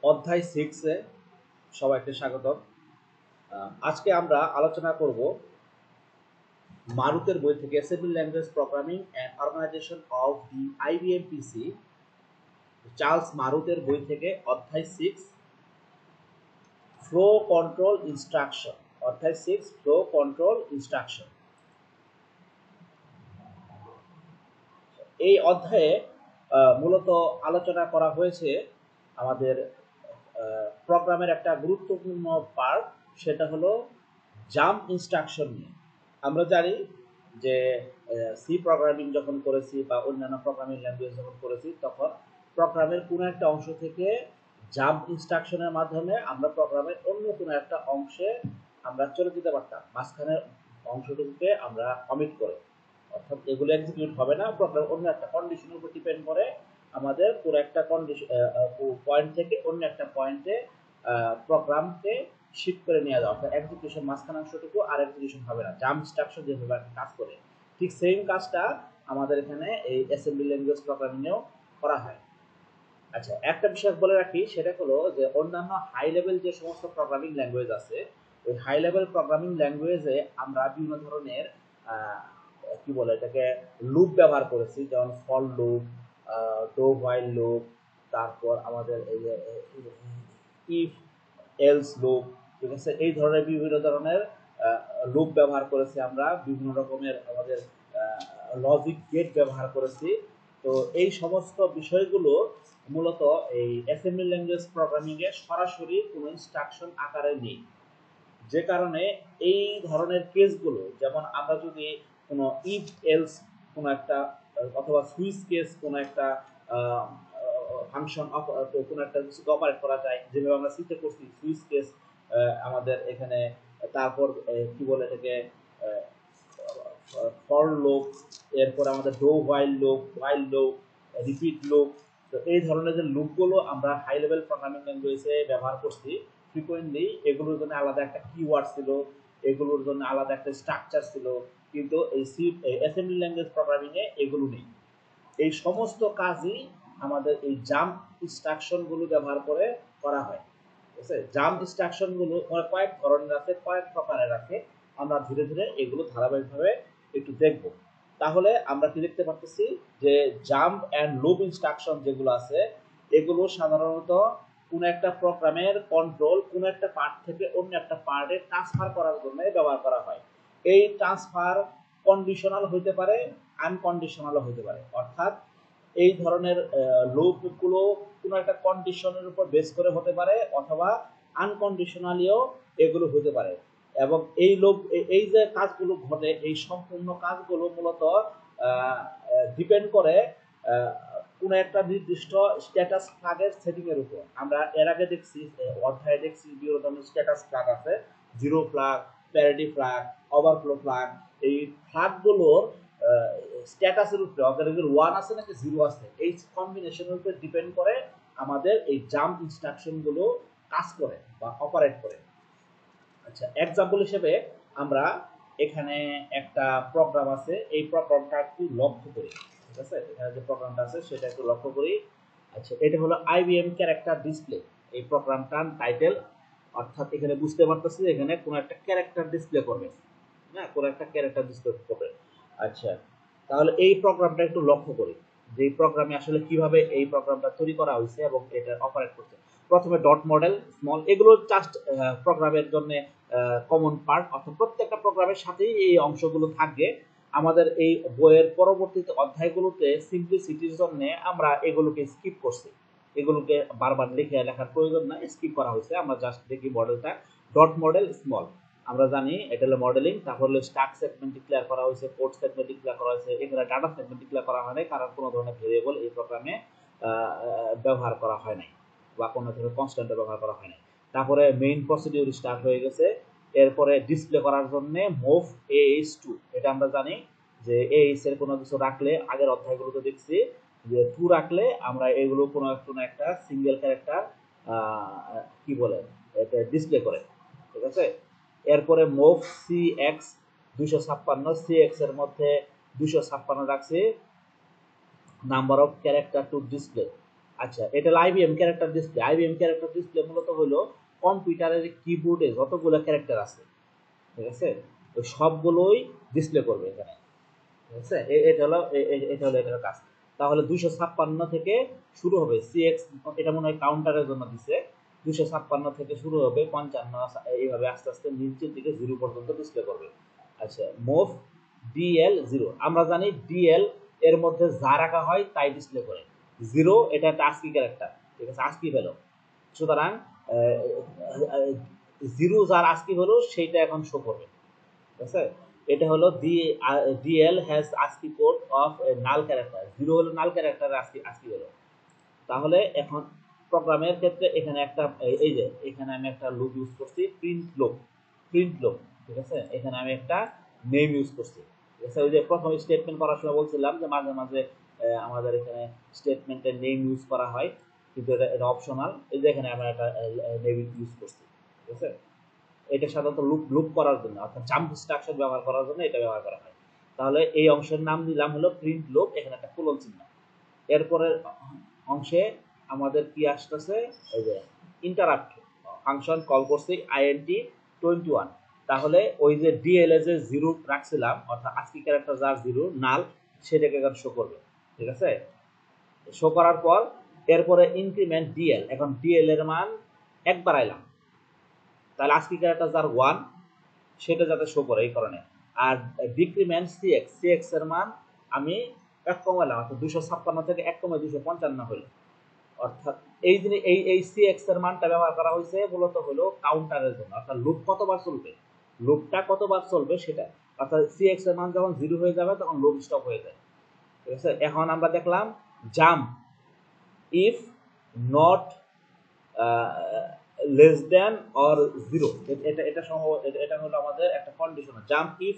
অধ্যায় 6 এ সবাইকে স্বাগতম। আজকে আমরা আলোচনা করব মারুতের বই থেকে assembly language programming and organization of the IBM PC, Charles মারুতের বই থেকে অধ্যায় 6 ফ্লো কন্ট্রোল ইনস্ট্রাকশন। অধ্যায় 6 ফ্লো কন্ট্রোল ইনস্ট্রাকশন। এই অধ্যায়ে মূলত আলোচনা করা হয়েছে আমাদের প্রোগ্রামের একটা গুরুত্বপূর্ণ পার্ট, সেটা হলো জাম্প ইনস্ট্রাকশন নিয়ে। আমরা জানি যে সি প্রোগ্রামিং যখন করেছি বা অন্যান্য প্রোগ্রামিং ল্যাঙ্গুয়েজ যখন করেছি, তখন প্রোগ্রামের কোনো একটা অংশ থেকে জাম্প ইনস্ট্রাকশনের মাধ্যমে আমরা প্রোগ্রামের অন্য কোনো একটা অংশে আমরা চলে যেতে পারতাম, মাঝখানের অংশটুকুকে আমরা কমিট করে, অর্থাৎ এগুলো এক্সিকিউট হবে না, প্রোগ্রাম অন্য একটা কন্ডিশনের উপর ডিপেন্ড করে আমাদের পুরো একটা কন্ডিশন পয়েন্ট থেকে অন্য একটা পয়েন্টে প্রোগ্রামকে শিফট করে নিয়ে যাওয়া, অর্থাৎ এক্সিকিউশন মাঝখান অংশটুকু আর এক্সিকিউশন হবে না। জাম্প ইনস্ট্রাকশন যেভাবে কাজ করে, ঠিক সেম কাজটা আমাদের এখানে এই অ্যাসেম্বলি ল্যাঙ্গুয়েজ প্রোগ্রামিংয়েও করা হয়। আচ্ছা, একটা বিষয় বলে রাখি, সেটা হলো যে অন্যান্য হাই লেভেল যে সমস্ত প্রোগ্রামিং ল্যাঙ্গুয়েজ আছে, ওই হাই লেভেল প্রোগ্রামিং ল্যাঙ্গুয়েজে আমরা বিভিন্ন ধরনের কি বলে এটাকে লুপ ব্যবহার করেছি, যেমন for loop, do while loop, তারপর আমাদের এই যে ইফ এলস লুপ, ঠিক আছে, এই ধরনের বিভিন্ন ধরনের লুপ ব্যবহার করেছি আমরা, বিভিন্ন রকমের আমাদের লজিক গেট ব্যবহার করেছি। তো এই সমস্ত বিষয়গুলো মূলত এই অ্যাসেম্বলি ল্যাঙ্গুয়েজ প্রোগ্রামিং এ সরাসরি কোনো ইনস্ট্রাকশন আকারে নেই, যে কারণে এই ধরনের কেসগুলো, যেমন আমরা যদি কোনো ইফ এলস কোনো একটা অথবা সুইচ কেস কোনো একটা ফাংশন কোনো একটা কিছু অপারেট করা যায়, যেভাবে আমরা সিতে করছি সুইচ কেস আমাদের এখানে, তারপর কি বলে এটাকে ফর লুপ, এরপর আমাদের do while loop, repeat loop. তো এই ধরনের যে লুপগুলো আমরা হাই লেভেল প্রোগ্রামিং ল্যাঙ্গুয়েজে ব্যবহার করছি ফ্রিকোয়েন্টলি, এগুলোর জন্য আলাদা একটা কিওয়ার্ড ছিল, এগুলোর জন্য আলাদা একটা স্ট্রাকচার ছিল, কিন্তু এই অ্যাসেম্বলি ল্যাঙ্গুয়েজ প্রোগ্রামিং এ এগুলো নেই। এই সমস্ত কাজই আমাদের এই জাম্প ইনস্ট্রাকশনগুলো ব্যবহার করে করা হয়। ঠিক আছে, জাম্প ইনস্ট্রাকশনগুলো কয়েক ধরনের আছে, কয়েক প্রকারের আছে। আমরা ধীরে ধীরে এগুলো ধারাবাহিকভাবে একটু দেখব। তাহলে আমরা কি দেখতে পাচ্ছি যে জাম্প অ্যান্ড লুপ ইনস্ট্রাকশন যেগুলো আছে, এগুলো সাধারণত কোনো একটা প্রোগ্রামের কন্ট্রোল কোনো একটা পার্ট থেকে অন্য একটা পার্টে ট্রান্সফার করার জন্য ব্যবহার করা হয়। এই ট্রান্সফার কন্ডিশনাল হইতে পারে, আনকন্ডিশনালও হইতে পারে, অর্থাৎ এই ধরনের লুপগুলো কোনো একটা কন্ডিশনের উপর বেস করে হতে পারে, অথবা আনকন্ডিশনালিও এগুলো হতে পারে। এবং এই লুপ, এই যে কাজগুলো ঘটে, এই সম্পূর্ণ কাজগুলো মূলত ডিপেন্ড করে কোনো একটা নির্দিষ্ট স্ট্যাটাস ফ্ল্যাগের সেটিং এর উপর। আমরা এর আগে দেখছি, অধ্যায়ে দেখছি বিভিন্ন ধরনের স্ট্যাটাস ফ্ল্যাগ আছে, zero flag, parity flag, overflow flag. এই ফ্ল্যাগগুলোর স্ট্যাটাসের উপরে, অর্থাৎ ওয়ান আছে নাকি জিরো আছে, এই কম্বিনেশনের উপরে ডিপেন্ড করে আমাদের এই জাম্প ইনস্ট্রাকশনগুলো কাজ করে বা অপারেট করে। আচ্ছা, এক্সাম্পল হিসেবে আমরা এখানে একটা প্রোগ্রাম আছে, এই প্রোগ্রামটা একটু লক্ষ্য করি। ঠিক আছে, এখানে যে প্রোগ্রামটা আছে সেটা একটু লক্ষ্য করি। আচ্ছা, এটা হলো আইবিএম ক্যারেক্টার ডিসপ্লে, এই প্রোগ্রামটার টাইটেল। অর্থাৎ এখানে বুঝতে পারতেছি এখানে কোনো একটা ক্যারেক্টার ডিসপ্লে করবে, হ্যাঁ, কোনো একটা ক্যারেক্টার ডিসপ্লে করবে। আচ্ছা, তাহলে এই প্রোগ্রামটা একটু লক্ষ্য করি যে এই প্রোগ্রামে আসলে কিভাবে এই প্রোগ্রামটা তৈরি করা হয়েছে এবং এটা অপারেট করছে। প্রথমে ডট মডেল, স্মল, এগুলো জাস্ট প্রোগ্রামের জন্য কমন পার্ট, অর্থাৎ প্রত্যেকটা প্রোগ্রামের সাথেই এই অংশগুলো থাকবে। আমাদের এই বইয়ের পরবর্তীতে অধ্যায়গুলোতে সিম্পলিসিটির জন্য আমরা এগুলোকে স্কিপ করছি, এগুলোকে বারবার লেখার প্রয়োজন না, স্কিপ করা হয়েছে। আমরা জাস্ট দেখি মডেলটা, ডট মডেল, স্মল। আমরা জানি এটা হলো মডেলিং, তারপর হলো স্ট্যাক সেগমেন্ট ডিক্লেয়ার করা হয়েছে, পোর্ট সেগমেন্ট ডিক্লেয়ার করা হয়েছে। এখানে ডাটা সেগমেন্ট ডিক্লেয়ার করা হয় নাই, কারণ কোনো ধরনের ভেরিয়েবল এই প্রোগ্রামে ব্যবহার করা হয় নাই বা কোনো ধরনের কনস্ট্যান্ট ব্যবহার করা হয় নাই। তারপরে মেইন প্রসিডিউর স্টার্ট হয়ে গেছে। এরপরে ডিসপ্লে করার জন্য মুভ AH টু, এটা আমরা জানি যে AH এর কোনো কিছু রাখলে, আগের অধ্যায়গুলোতে দেখছি যে টু রাখলে আমরা এগুলো কোনো একটা সিঙ্গেল ক্যারেক্টার কি বলে এটা ডিসপ্লে করে। ঠিক আছে, এরপরে মুভ CX 256, CX এর মধ্যে 256 রাখছি number of character to display. আচ্ছা, এটা হলো IBM character display. IBM character display মূলত হলো কম্পিউটারের কিবোর্ডে যতগুলো ক্যারেক্টার আছে, ঠিক আছে, ওই সবগুলোই ডিসপ্লে করবে এখানে, ঠিক আছে। এটা হলো এটার কাজ। তাহলে 256 থেকে শুরু হবে সিএক্স, এটা মনে হয় কাউন্টারের জন্য দিছে। 256 থেকে শুরু হবে 55, এইভাবে আস্তে আস্তে নিচের দিকে 0 পর্যন্ত ডিসপ্লে করবে। আচ্ছা, মুভ ডিএল 0, আমরা জানি ডিএল এর মধ্যে যা রাখা হয় তাই ডিসপ্লে করে। 0 এটা একটা আস্কি ক্যারেক্টার, ঠিক আছে, আস্কি ভ্যালু। সুতরাং 0 যার আস্কি হলো সেইটা এখন শো করবে, ঠিক আছে। এটা হলো DL has ASCII code of null character. 0 হলো নাল ক্যারেক্টার, আস্কি হলো। তাহলে এখন প্রোগ্রামের ক্ষেত্রে এখানে একটা এই যে এখানে আমি একটা লুপ ইউজ করছি, প্রিন্ট লুপ, ঠিক আছে। এখানে আমি একটা নেম ইউজ করছি, ঠিক আছে। ওই যে প্রথম স্টেটমেন্ট করার সময় বলছিলাম যে মাঝে মাঝে আমাদের এখানে স্টেটমেন্টের নেম ইউজ করা হয়, কিন্তু এটা অপশনাল। এই যে এখানে আমরা একটা নেম ইউজ করছি, ঠিক আছে। এটা সাধারণত লুপ করার জন্য, অর্থাৎ জাম্প ইনস্ট্রাকশন ব্যবহার করার জন্য এটা ব্যবহার করা হয়। তাহলে এই অংশের নাম দিলাম হলো প্রিন্ট লুপ, এখানে একটা কোলন চিহ্ন। এরপরের অংশে আমাদের কি আসতেছে, এই যে ইন্টারাপ্ট ফাংশন কল করছি int21। তাহলে ওই যে ডিএল এ যে 0 রাখছিলাম, অর্থাৎ আজকি ক্যারেক্টার যার 0 নাল, সেটাকে এখন শো করবে, ঠিক আছে। শো করার পর এরপরে ইনক্রিমেন্ট ডিএল, এখন ডিএল এর মান এক বাড়াইলাম, তাহলে আজকি ক্যারেক্টার যার 1 সেটা যাতে শো করে এই কারণে। আর ডিক্রিমেন্ট সিএক্স এর মান আমি 1 কমালাম, অর্থাৎ 256 থেকে 1 কমে 255 হলো। অর্থাৎ এই জিনিস এই সিএক্স এর মানটা ব্যবহার করা হয়েছে মূলত হলো কাউন্টারের জন্য, অর্থাৎ লুপ কতবার চলবে, লুপটা কতবার চলবে সেটা। অর্থাৎ সিএক্স এর মান যখন 0 হয়ে যাবে তখন লুপ স্টপ হয়ে যায়, ঠিক আছে। এখন আমরা দেখলাম jump if not less than or 0, এটা সম্ভবত এটা হলো আমাদের একটা কন্ডিশন। জাম্প ইফ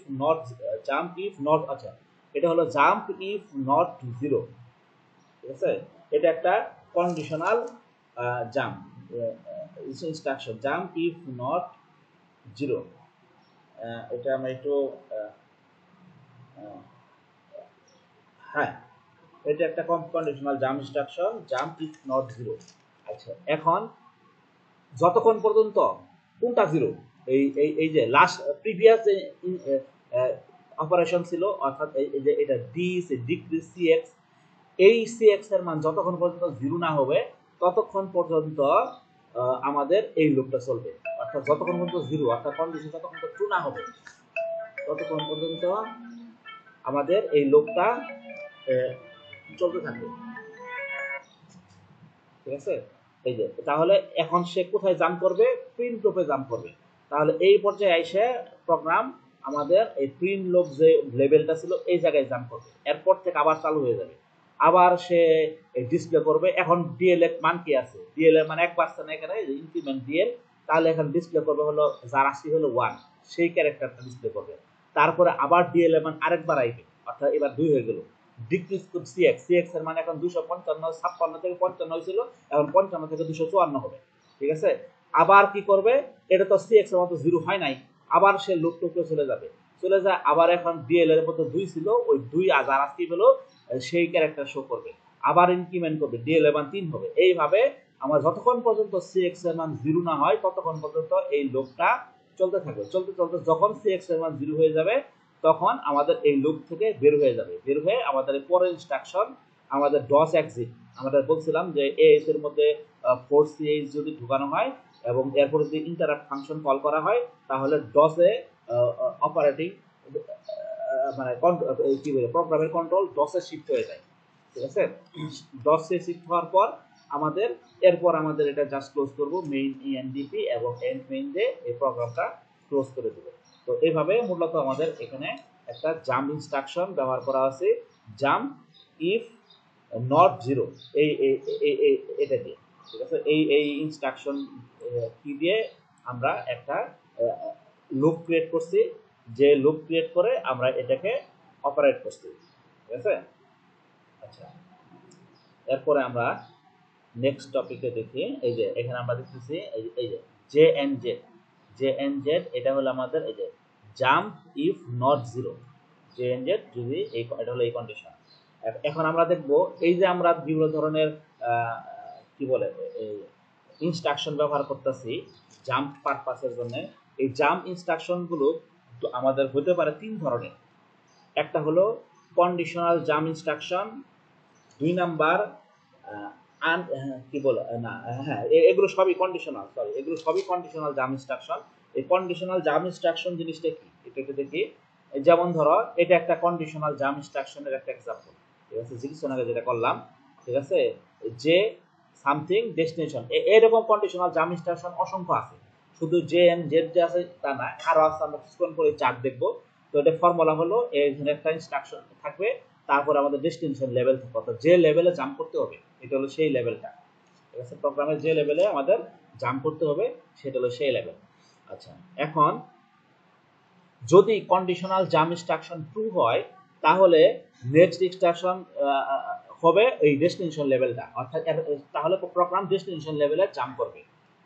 নট আচ্ছা, এটা হলো জাম্প ইফ নট 0, ঠিক আছে। এটা একটা conditional jump instruction, jump if not 0। এটা আমরা একটু হ্যাঁ, এটা একটা conditional jump instruction, jump if not 0। আচ্ছা, এখন যতক্ষণ পর্যন্ত কোনটা 0, এই যে লাস্ট প্রিভিয়াস যে অপারেশন ছিল, অর্থাৎ এই যে এটা ডিক্রিজ সিএক্স, এই সিএক্স এর মান যতক্ষণ পর্যন্ত 0 না হবে ততক্ষণ পর্যন্ত আমাদের এই লুপটা চলবে। অর্থাৎ যতক্ষণ পর্যন্ত 0, অর্থাৎ কন্ডিশন যতক্ষণ ট্রু না হবে ততক্ষণ পর্যন্ত আমাদের এই লুপটা চলতে থাকবে, ঠিক আছে। এই যে তাহলে এখন সে কোথায় জাম্প করবে, প্রিন্ট লুপে জাম্প করবে। তাহলে এই পর্যায়ে এসে প্রোগ্রাম আমাদের এই প্রিন্ট লুপ যে লেভেলটা ছিল এই জায়গায় জাম্প করবে, এরপর থেকে আবার চালু হয়ে যাবে, আবার সে ডিসপ্লে করবে। এখন ডিএল এর মান কি আছে, ডিএল এর মান 1 পার্সেন্ট, এখানে ইনক্রিমেন্ট ডিএল, তাহলে এখন ডিসপ্লে করবে হলো যার আসি হলো 1, সেই ক্যারেক্টারটা ডিসপ্লে করবে। তারপরে আবার ডিএল এর মান আরেকবার আইবে, অর্থাৎ এবার 2 হয়ে গেল। ডিক্রিজ সিএক্স এর মান এখন 256 থেকে 55 হয়েছিল, এখন 55 থেকে 254 হবে, ঠিক আছে। আবার কি করবে, এটা তো সিএক্স এর মতো 0 হয় নাই, আবার সে লুপ টুপে চলে যাবে, চলে যায় আবার এখন ডিএল এর মধ্যে 2 ছিল, ওই 2 আবার আসকি হলো সেই ক্যারেক্টার শো করবে, আবার ইনক্রিমেন্ট করবে, ডিএল এর মান 3 হবে। এইভাবে আমরা যতক্ষণ পর্যন্ত সিএক্স এর মান 0 না হয় ততক্ষণ পর্যন্ত এই লুপটা চলতে থাকবে। চলতে চলতে যখন সিএক্স এর মান 0 হয়ে যাবে তখন আমাদের এই লুপ থেকে বের হয়ে যাবে, বের হয়ে আমাদের পরের ইনস্ট্রাকশন আমাদের ডস এক্সিট। আমাদের বলছিলাম যে এএস এর মধ্যে ফোর্স সিএইচ যদি ঢুকানো হয় এবং এরপর যদি ইন্টারাপ্ট ফাংশন কল করা হয় তাহলে ডসে অপারেটিং মানে কি বলে প্রোগ্রামের কন্ট্রোল ডসে শিফট হয়ে যায়, ঠিক আছে। ডসে শিফট হওয়ার পর আমাদের এরপর আমাদের এটা জাস্ট ক্লোজ করব মেইন ইএনডিপি এবং এন্ড মেইন দিয়ে এই প্রোগ্রামটা ক্লোজ করে দেব। তো এইভাবে মূলত আমাদের এখানে একটা জাম্প ইনস্ট্রাকশন ব্যবহার করা আছে, জাম্প ইফ নট 0, এই এটা দিয়ে, ঠিক আছে। এই ইনস্ট্রাকশন কি দিয়ে আমরা একটা লুপ ক্রিয়েট করছি, যে লুপ ক্রিয়েট করে আমরা এটাকে অপারেট করছি, ঠিক আছে। আচ্ছা, এরপরে আমরা নেক্সট টপিকে দেখি। এই যে এখানে আমরা দেখতেছি এই যে জে এন জেড, এটা হলো আমাদের এই যে jump if not 0, J N Z যদি এটা হলো এই কন্ডিশন। এখন আমরা দেখব এই যে আমরা বিভিন্ন ধরনের কি বলে ইনস্ট্রাকশন ব্যবহার করতেছি জাম্প পারপাসের জন্য। এই জাম্প ইনস্ট্রাকশনগুলো আমাদের হতে পারে তিন ধরনের। একটা হলো কন্ডিশনাল জাম্প ইনস্ট্রাকশন, দুই নাম্বার কি বলে না হ্যাঁ এগুলো সবই কন্ডিশনাল, সরি এগুলো সবই কন্ডিশনাল জাম্প ইনস্ট্রাকশন। এই কন্ডিশনাল জাম্প ইনস্ট্রাকশন জিনিসটা কি এটা একটু দেখি। যেমন ধরো এটা একটা কন্ডিশনাল জাম্প ইনস্ট্রাকশনের একটা এক্সাম্পল, ঠিক আছে, কিছুক্ষণ আগে যেটা করলাম, ঠিক আছে, যে সামথিং ডেস্টিনেশন। এরকম কন্ডিশনাল জাম্প ইনস্ট্রাকশন অসংখ্য আছে, শুধু জে এন জেড যে আছে তা না, আরো আছে, আমরা কিছুক্ষণ করে চার্ট দেখবো। তো এটা ফর্মুলা হলো এখানে একটা ইনস্ট্রাকশন থাকবে, তারপর আমাদের ডেস্টিনেশন লেভেল থাকবে, অর্থাৎ যে লেভেলে জাম্প করতে হবে এটা হলো সেই লেভেলটা, ঠিক আছে, প্রোগ্রামের যে লেভেলে আমাদের জাম্প করতে হবে সেটা হলো সেই লেভেল। আচ্ছা, এখন যদি কন্ডিশনাল জাম্প ইনস্ট্রাকশন ট্রু হয় তাহলে নেক্সট ইনস্ট্রাকশন হবে এই ডেস্টিনেশন লেভেলটা, অর্থাৎ তাহলে প্রোগ্রাম ডেস্টিনেশন লেভেলে জাম্প করবে,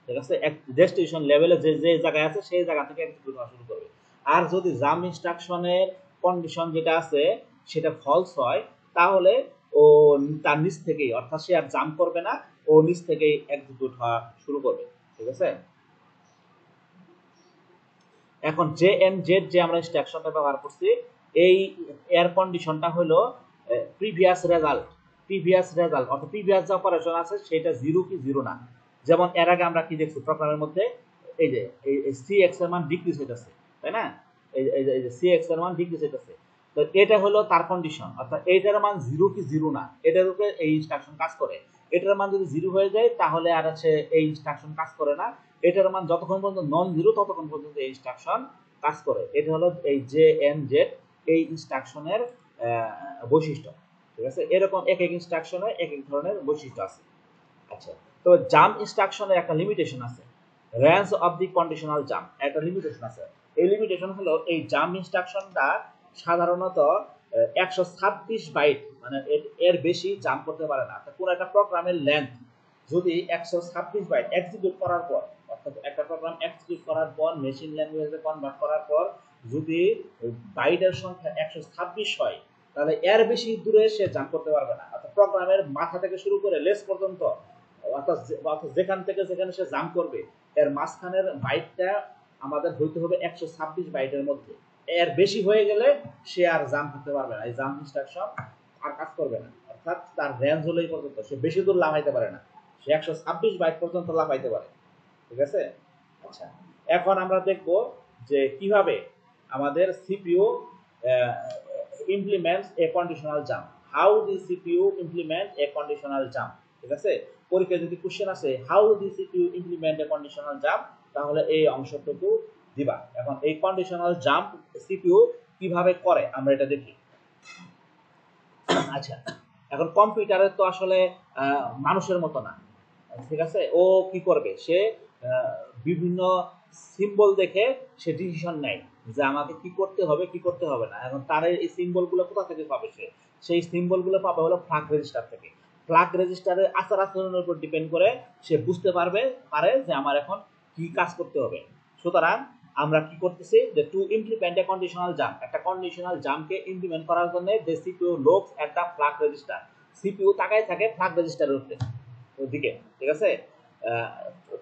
ঠিক আছে, এক ডেস্টিনেশন লেভেলে যে যে জায়গায় আছে সেই জায়গা থেকে এক্সিকিউট করা শুরু করবে। আর যদি জাম্প ইনস্ট্রাকশনের কন্ডিশন যেটা আছে সেটা ফলস হয় তাহলে ও তার নিচ থেকেই, অর্থাৎ সে আর জাম্প করবে না, ও নিচ থেকেই এক্সিকিউট হওয়া শুরু করবে, ঠিক আছে। এখন জে এন জেড যে আমরা ইনস্ট্রাকশনটা ব্যবহার করছি, এই এর কন্ডিশনটা হলো প্রিভিয়াস রেজাল্ট, অর্থাৎ প্রিভিয়াস যে অপারেশন আছে সেটা জিরো কি জিরো না। যেমন এর আগে আমরা কি দেখছি প্রোগ্রামের মধ্যে, এই যে এই সি এক্স এর মান ডিক্রিজ হইতেছে, তাই না, এই যে সি এক্স এর মান ডিক্রিজ হইতেছে, তো এটা হলো তার কন্ডিশন, অর্থাৎ এইটার মান জিরো কি জিরো না, এটার উপরে এই ইনস্ট্রাকশন কাজ করে। এটার মান যদি জিরো হয়ে যায় তাহলে আর আছে এই ইনস্ট্রাকশন কাজ করে না, এটার মান যতক্ষণ পর্যন্ত নন জিরো ততক্ষণ পর্যন্ত এই ইনস্ট্রাকশন কাজ করে। এটা হলো এই জে এন জেড এই ইনস্ট্রাকশনের বৈশিষ্ট্য, ঠিক আছে। এরকম এক এক ইনস্ট্রাকশনে এক এক ধরনের বৈশিষ্ট্য আছে। আচ্ছা, তো জাম্প ইনস্ট্রাকশনের একটা লিমিটেশন আছে, range of the conditional jump একটা লিমিটেশন আছে। এই লিমিটেশন হলো এই জাম্প ইনস্ট্রাকশনটা সাধারণত 126 বাইট, মানে এর বেশি জাম্প করতে পারে না। কোন একটা প্রোগ্রামের লেন্থ যদি 126 বাইট এক্সিকিউট করার পর, অর্থাৎ একটা প্রোগ্রাম এক্সিকিউট করার পর মেশিন ল্যাঙ্গুয়েজে কনভার্ট করার পর যদি বাইটের সংখ্যা 126 হয় তাহলে এর বেশি দূরে সে জাম্প করতে পারবে না, অর্থাৎ প্রোগ্রামের মাথা থেকে শুরু করে লেস পর্যন্ত, অর্থাৎ যেখান থেকে যেখানে সে জাম্প করবে এর মাঝখানের বাইটটা আমাদের হইতে হবে 126 বাইটের মধ্যে। এর বেশি হয়ে গেলে সে আর জাম্প করতে পারবে না, এই জাম্প ইনস্ট্রাকশন আর কাজ করবে না, অর্থাৎ তার রেঞ্জ হলেই পর্যন্ত, সে বেশি দূর লাফাইতে পারে না, সে 126 বাইট পর্যন্ত লাফাইতে পারে, ঠিক আছে। আচ্ছা, এখন আমরা দেখব যে কিভাবে আমাদের CPU implements A conditional jump, how the CPU implement A conditional jump, ঠিক আছে। পরীক্ষায় যদি কোশ্চেন আসে how the CPU implement A conditional jump, তাহলে এই অংশটুকু দিবা। এখন এই কন্ডিশনাল জাম্প সিপিইউ কিভাবে করে আমরা এটা দেখি। আচ্ছা, এখন কম্পিউটারের তো আসলে মানুষের মতো না, ঠিক আছে, ও কি করবে, সে বিভিন্ন সিম্বল দেখে সে ডিসিশন নেয় যে আমাকে কি করতে হবে কি করতে হবে না। এখন তার এই সিম্বলগুলো কোথা থেকে পাবে, সে সেই সিম্বলগুলো পাবে হলো ফ্ল্যাগ রেজিস্টার থেকে। ফ্ল্যাগ রেজিস্টারের আচার আচরণের উপর ডিপেন্ড করে সে বুঝতে পারে যে আমার এখন কি কাজ করতে হবে। সুতরাং আমরা কি করতেছি যে to implement A conditional jump, একটা কন্ডিশনাল জাম্পকে ইমপ্লিমেন্ট করার জন্য the CPU looks at the flag register, CPU তাকায় থাকে ফ্ল্যাগ রেজিস্টারের উপরে ওদিকে, ঠিক আছে,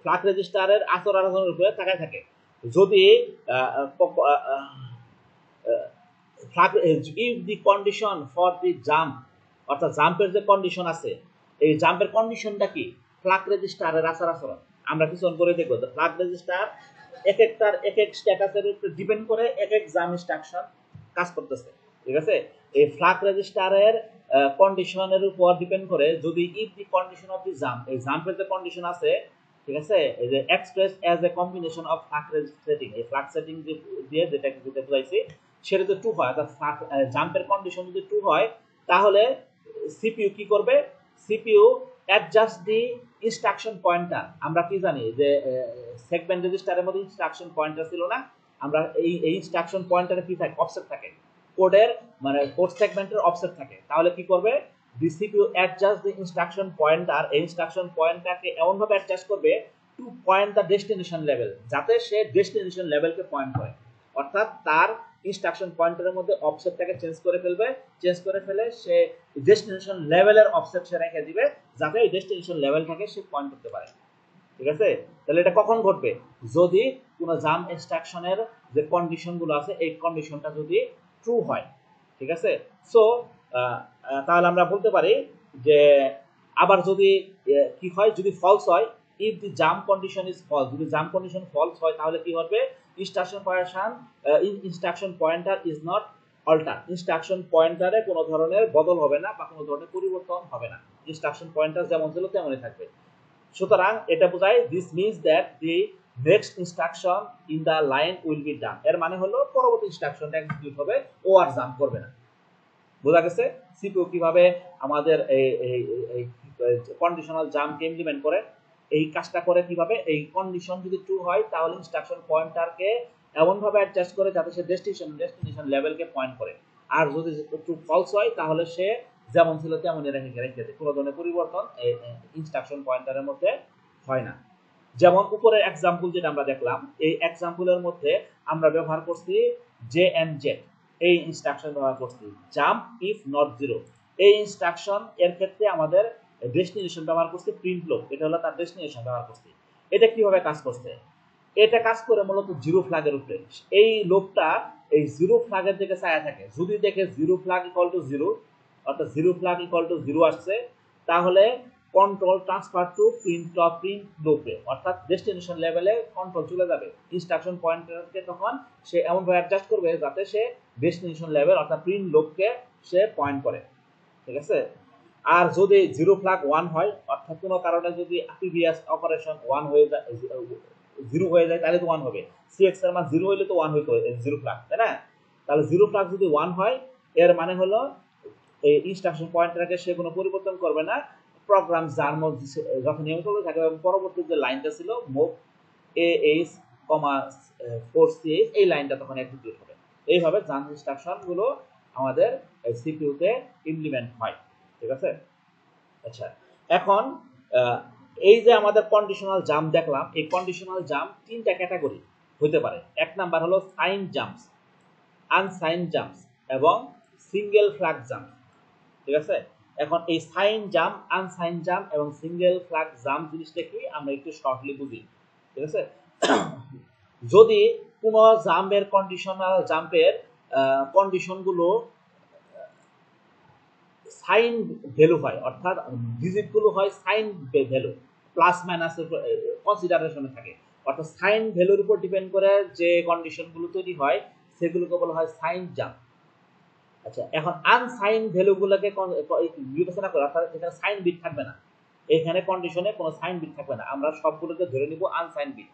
ফ্ল্যাগ রেজিস্টারের আচর আচরণের উপরে তাকায় থাকে। যদি if the condition for the jump, অর্থাৎ জাম্পের যে কন্ডিশন আছে এই জাম্পের কন্ডিশনটা কি, ফ্ল্যাগ রেজিস্টারের আচর আচরণ আমরা কিছুক্ষণ করে দেখবো। ফ্ল্যাগ রেজিস্টার এক একটার এক এক স্ট্যাটাসের উপরে ডিপেন্ড করে এক এক জাম্প ইনস্ট্রাকশন কাজ করতেছে, ঠিক আছে। এই ফ্ল্যাগ রেজিস্টারের কন্ডিশনের উপর ডিপেন্ড করে যদি if the condition of the jump, এই জাম্পের যে কন্ডিশন আছে, ঠিক আছে, এই যে express as a combination of flag setting, এই ফ্ল্যাগ সেটিং দিয়ে যেটা বুঝাইছি সেটা যদি ট্রু হয়, অর্থাৎ জাম্পের কন্ডিশন যদি ট্রু হয় তাহলে সিপিইউ কি করবে, CPU adjust the instruction pointer. আমরা কি জানি যে সেগমেন্ট রেজিস্টারের মধ্যে ইনস্ট্রাকশন পয়েন্টার ছিল না, আমরা এই ইনস্ট্রাকশন পয়েন্টারে কি থাকে, অফসেট থাকে, কোডের মানে কোড সেগমেন্টের অফসেট থাকে। তাহলে কি করবে, the CPU adjust the instruction pointer, এই ইনস্ট্রাকশন পয়েন্টারকে এমন ভাবে অ্যাডজাস্ট করবে to point the destination level, যাতে সে ডেস্টিনেশন লেভেলকে পয়েন্ট করে, অর্থাৎ তার ইনস্ট্রাকশন পয়েন্টারের মধ্যে অফসেটটাকে চেঞ্জ করে ফেলবে, চেঞ্জ করে ফেলে সে ডেস্টিনেশন লেভেলের অফসেট সে রেখে দিবে যাতে ওই ডেস্টিনেশন লেভেলটাকে সে পয়েন্ট করতে পারে। ঠিক আছে, তাহলে এটা কখন ঘটবে? যদি কোনো জাম্প ইনস্ট্রাকশনের যে কন্ডিশনগুলো আছে এই কন্ডিশনটা যদি ট্রু হয়। ঠিক আছে, সো তাহলে আমরা বলতে পারি যে আবার যদি কি হয়, যদি ফলস হয়, if the jump condition is false, যদি জাম্প কন্ডিশন ফলস হয় তাহলে কি হবে, instruction pointer is not alter, instruction পয়েন্টারে কোনো ধরনের বদল হবে না বা কোনো ধরনের পরিবর্তন হবে না, ইনস্ট্রাকশন পয়েন্টার যেমন ছিল তেমনই থাকবে। সুতরাং এটা বোঝায় this means that the next instruction in the line will be done, এর মানে হলো পরবর্তী ইনস্ট্রাকশনটা এক্সিকিউট হবে, ও আর জাম্প করবে না। বোঝা গেছে সিপিইউ কিভাবে আমাদের এই কন্ডিশনাল জাম্পকে ইমপ্লিমেন্ট করে, এই কাজটা করে কিভাবে, এই কন্ডিশন যদি ট্রু হয় তাহলে ইনস্ট্রাকশন পয়েন্টারকে এমনভাবে অ্যাডজাস্ট করে যাতে সে ডেস্টিনেশন লেভেলকে পয়েন্ট করে, আর যদি ট্রু ফলস হয় তাহলে সে যেমন ছিল তেমনই রেখে দেয়, কোনো ধরনের পরিবর্তন ইনস্ট্রাকশন পয়েন্টারের মধ্যে হয় না। যেমন উপরের এক্সাম্পল যেটা আমরা দেখলাম, এই এক্সাম্পলের মধ্যে আমরা ব্যবহার করছি জে এন্ড জেড, এই ইনস্ট্রাকশন ব্যবহার করছি জাম্প ইফ নট জিরো, এই ইনস্ট্রাকশন এর ক্ষেত্রে আমাদের ডেস্টিনেশন ব্যবহার করছি প্রিন্ট লোক, এটা হলো তার ডেস্টিনেশন ব্যবহার করছি। এটা কিভাবে কাজ করছে, এটা কাজ করে মূলত জিরো ফ্ল্যাগের উপরে, এই লোকটা এই জিরো ফ্ল্যাগের দিকে ছায়া থাকে, যদি দেখে zero flag equal to zero, অর্থাৎ zero flag equal to zero আসছে, তাহলে কন্ট্রোল ট্রান্সফার টু প্রিন্ট লোকে, অর্থাৎ ডেস্টিনেশন লেভেলে কন্ট্রোল চলে যাবে, ইনস্ট্রাকশন পয়েন্টারকে তখন সে এমনভাবে অ্যাডজাস্ট করবে যাতে সে ডেস্টিনেশন লেভেল অর্থাৎ প্রিন্ট লোককে সে পয়েন্ট করে। ঠিক আছে, আর যদি জিরো ফ্ল্যাগ 1 হয়, অর্থাৎ কোনো কারণে যদি প্রিভিয়াস অপারেশন 1 হয়ে যায়, 0 হয়ে যায়, তাহলে তো 1 হবে, সিএক্স এর মান 0 হইলে তো 1 হইতো, জিরো ফ্ল্যাগ, তাই না? তাহলে জিরো ফ্ল্যাগ যদি 1 হয় এর মানে হলো এই ইনস্ট্রাকশন পয়েন্টারকে সে কোনো পরিবর্তন করবে না, প্রোগ্রাম যার মধ্যে যখন নিয়মিত থাকে এবং পরবর্তী যে লাইনটা ছিল মুভ AH, 4CH, এই লাইনটা তখন এক্সিকিউট হবে। এইভাবে জাম্প ইনস্ট্রাকশন গুলো আমাদের সিপিইউ তে ইমপ্লিমেন্ট হয়। ঠিক আছে, আচ্ছা এখন এই যে আমাদের কন্ডিশনাল জাম্প দেখলাম, এই কন্ডিশনাল জাম্প তিনটা ক্যাটাগরি হতে পারে। এক নাম্বার হলো সাইন জাম্পস, আনসাইন জাম্পস এবং সিঙ্গেল ফ্ল্যাগ জাম্প। ঠিক আছে, এখন এই সাইন জাম্প, আনসাইন জাম্প এবং সিঙ্গেল ফ্ল্যাগ জাম্প জিনিসটা কি আমরা একটু শর্টলি বুঝি। ঠিক আছে, যদি কোনো জাম্পের কন্ডিশনাল জাম্পের কন্ডিশনগুলো সাইন ভ্যালু হয়, অর্থাৎ ডিজিটগুলো হয় সাইন ভ্যালু, প্লাস মাইনাসের কনসিডারেশনে থাকে, অর্থাৎ সাইন ভ্যালুর উপর ডিপেন্ড করে যে কন্ডিশনগুলো তৈরি হয় সেগুলোকে বলা হয় সাইন জাম্প। আচ্ছা, এখন আনসাইন ভ্যালুগুলোকে বিবেচনা করে, অর্থাৎ এখানে সাইন বিট থাকবে না, এখানে কন্ডিশনে কোনো সাইন বিট থাকবে না, আমরা সবগুলোকে ধরে নিব আনসাইন বিট।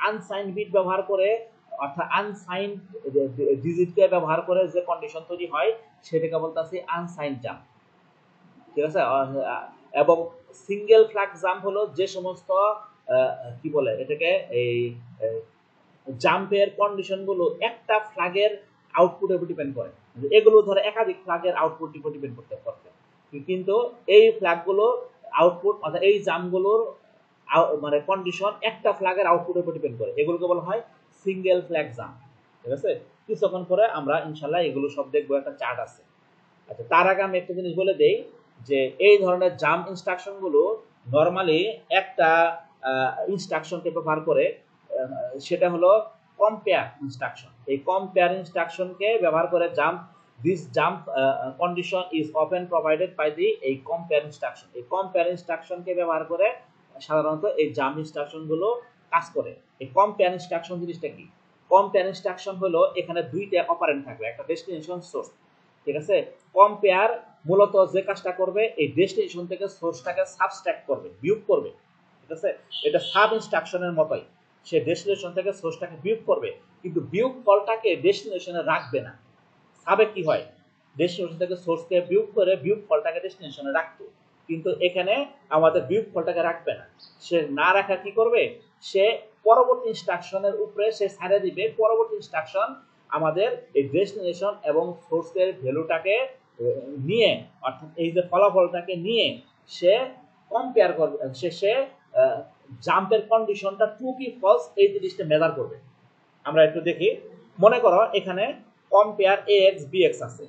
আনসাইন বিট ব্যবহার করে, অর্থাৎ আনসাইন ডিজিটকে ব্যবহার করে যে কন্ডিশন তৈরি হয় সেটাকে বলতেছি আনসাইন জাম্প। ঠিক আছে, এবং সিঙ্গেল ফ্ল্যাগ জাম্প হলো যে সমস্ত কি বলে এটাকে, এই জাম্পের কন্ডিশনগুলো একটা ফ্ল্যাগের আউটপুটের উপর ডিপেন্ড করে, এগুলো ধরে একাধিক ফ্ল্যাগের আউটপুট উপর ডিপেন্ড করতে পারবে, কিন্তু এই ফ্ল্যাগগুলো আউটপুট অর্থাৎ এই জাম্পগুলোর মানে কন্ডিশন একটা ফ্ল্যাগের আউটপুটের উপর ডিপেন্ড করে, এগুলোকে বলা হয় সিঙ্গেল ফ্ল্যাগ জাম্প। ঠিক আছে, কিছুক্ষণ পরে আমরা ইনশাল্লাহ এগুলো সব দেখবো, একটা চার্ট আছে। আচ্ছা, তার আগে আমি একটা জিনিস বলে দেই যে এই ধরনের জাম্প ইনস্ট্রাকশন গুলো নরমালি একটা ইনস্ট্রাকশনকে ব্যবহার করে, সেটা হলো কম্পেয়ার ইনস্ট্রাকশন। এই কম্পেয়ার ইনস্ট্রাকশনকে ব্যবহার করে jump, this jump condition is often provided by the এই কম্পেয়ার ইনস্ট্রাকশন। এই কম্পেয়ার ইনস্ট্রাকশনকে ব্যবহার করে সাধারণত এই জাম্প ইনস্ট্রাকশন গুলো কাজ করে। এই কম্পেয়ার ইনস্ট্রাকশন জিনিসটা কি? কম্পেয়ার ইনস্ট্রাকশন হলো এখানে দুইটা অপারেন্ড থাকবে, একটা ডেস্টিনেশন সোর্স। ঠিক আছে, কম্পেয়ার মূলত যে কাজটা করবে এই ডেস্টিনেশন থেকে সোর্সটাকে সাবস্ট্রাক্ট করবে, বিয়োগ করবে। ঠিক আছে, এটা সাব ইনস্ট্রাকশনের মতোই, সে ডেস্টিনেশন থেকে সোর্সটাকে বিয়োগ করবে, কিন্তু বিয়োগ ফলটাকে ডেস্টিনেশনে রাখবে না। সাবে কি হয়, ডেস্টিনেশন থেকে সোর্সকে বিয়োগ করে বিয়োগ ফলটাকে ডেস্টিনেশনে রাখতো, কিন্তু এখানে আমাদের বিয়োগ ফলটাকে রাখবে না। সে না রাখা কি করবে, সে পরবর্তী ইনস্ট্রাকশনের উপরে সে ছাড়ে দিবে, পরবর্তী ইনস্ট্রাকশন আমাদের এই ডেস্টিনেশন এবং সোর্সের ভ্যালুটাকে নিয়ে, অর্থাৎ এই যে ফলাফলটাকে নিয়ে সে কম্পেয়ার করবে, সে জাম্পের কন্ডিশনটা ট্রু কি ফলস এই জিনিসটা মেজার করবে। আমরা একটু দেখি, মনে করো এখানে কম্পেয়ার ax bx আছে,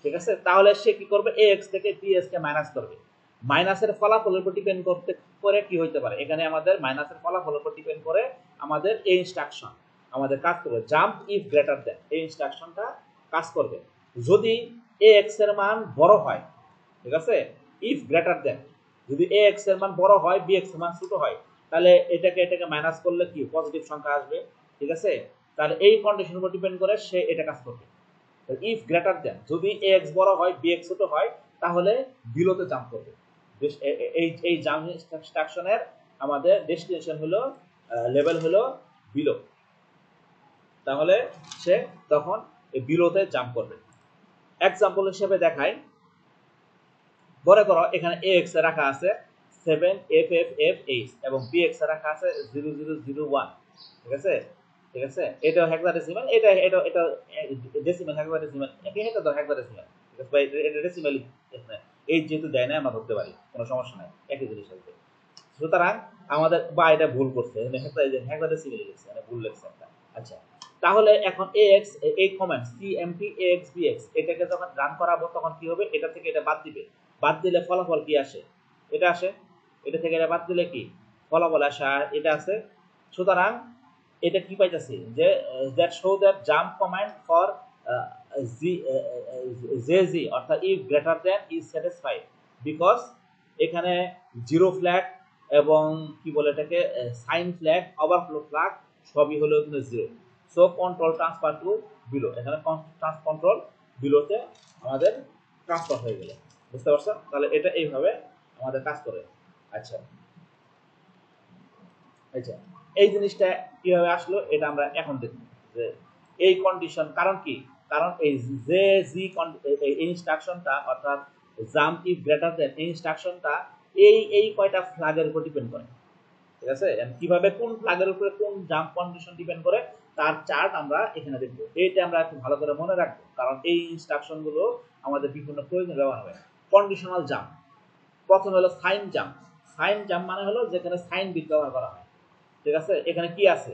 ঠিক আছে, তাহলে সে কি করবে ax থেকে bx কে মাইনাস করবে। মাইনাসের ফলাফলের উপর ডিপেন্ড করতে করে কি হইতে পারে, এখানে আমাদের মাইনাসের ফলাফলের উপর ডিপেন্ড করে আমাদের এই ইনস্ট্রাকশন আমাদের কাজ করবে, জাম্প ইফ গ্রেটার দ্যান, এই ইনস্ট্রাকশনটা কাজ করবে যদি ax এর মান বড় হয়, ঠিক আছে, ইফ গ্রেটার দ্যান, যদি ax এর মান বড় হয় bx এর মান ছোট হয়, তাহলে এটাকে মাইনাস করলে কি পজিটিভ সংখ্যা আসবে, ঠিক আছে, তাহলে এই কন্ডিশনের উপর ডিপেন্ড করে সে এটা কাজ করবে। ইফ গ্রেটার দ্যান, যদি ax বড় হয় bx ছোট হয়, তাহলে বিলোতে জাম্প করবে। এই জাম্প ইনস্ট্রাকশনের আমাদের ডেস্টিনেশন হলো লেভেল হলো বিলো, তাহলে সে তখন এই বিলোতে জাম্প করবে। এক্সাম্পল হিসেবে দেখাই, মনে করো এখানে ax এ রাখা আছে 7ffh এবং bx এ রাখা আছে 0001, ঠিক আছে, ঠিক আছে, এটা হেক্সাডেসিমাল, এটা এটা এটা ডেসিমাল হেক্সাডেসিমাল, এটা তো হেক্সাডেসিমাল, ঠিক আছে ভাই, এটা ডেসিমাল, এই যেহেতু দেয় না আমরা ধরতে পারি, কোনো সমস্যা নাই, একই জিনিস আসবে। সুতরাং আমাদের বা এটা ভুল করছে, হেক্সাডেসিমাল লিখছে, মানে ভুল লিখছে একটা। আচ্ছা, তাহলে এখন ax এই কমেন্ট cmp ax bx এটাকে যখন রান করাবো তখন কি হবে, এটা থেকে এটা বাদ দিবে, বাদ দিলে ফলাফল কি আসে, এটা আসে, এটা থেকে এটা বাদ দিলে কি ফলাফল আসে, এটা আছে। সুতরাং এটা কি পাইতেছি যে that show that jump command for jz অর্থাৎ if greater than is satisfied, because এখানে জিরো ফ্ল্যাগ এবং কি বলে এটাকে সাইন ফ্ল্যাগ ওভারফ্লো ফ্ল্যাগ সবই হলো কিন্তু zero, so control transfer to below, এখানে কন্ট্রোল বিলোতে আমাদের ট্রান্সফার হয়ে গেল, বুঝতে পারছো, তাহলে এটা এইভাবে আমাদের কাজ করে। আচ্ছা, আচ্ছা, এই জিনিসটা কিভাবে আসলো এটা আমরা এখন দেখব, যে এই কন্ডিশন, কারণ কি, কারণ এই যে জি ইনস্ট্রাকশনটা অর্থাৎ জাম্প ইফ গ্রেটার দ্যান এই ইনস্ট্রাকশনটা এই কয়টা ফ্ল্যাগের উপর ডিপেন্ড করে, ঠিক আছে, কিভাবে কোন ফ্ল্যাগের উপরে কোন জাম্প কন্ডিশন ডিপেন্ড করে তার চার্ট আমরা এখানে দেখব, এইটা আমরা একটু ভালো করে মনে রাখবো, কারণ এই ইনস্ট্রাকশন গুলো আমাদের বিভিন্ন প্রয়োজনে ব্যবহার হবে। কন্ডিশনাল জাম্প, প্রথম হলো সাইন জাম্প, সাইন জাম্প মানে হলো যেখানে সাইন বিট ব্যবহার করা হয়, ঠিক আছে, এখানে কি আছে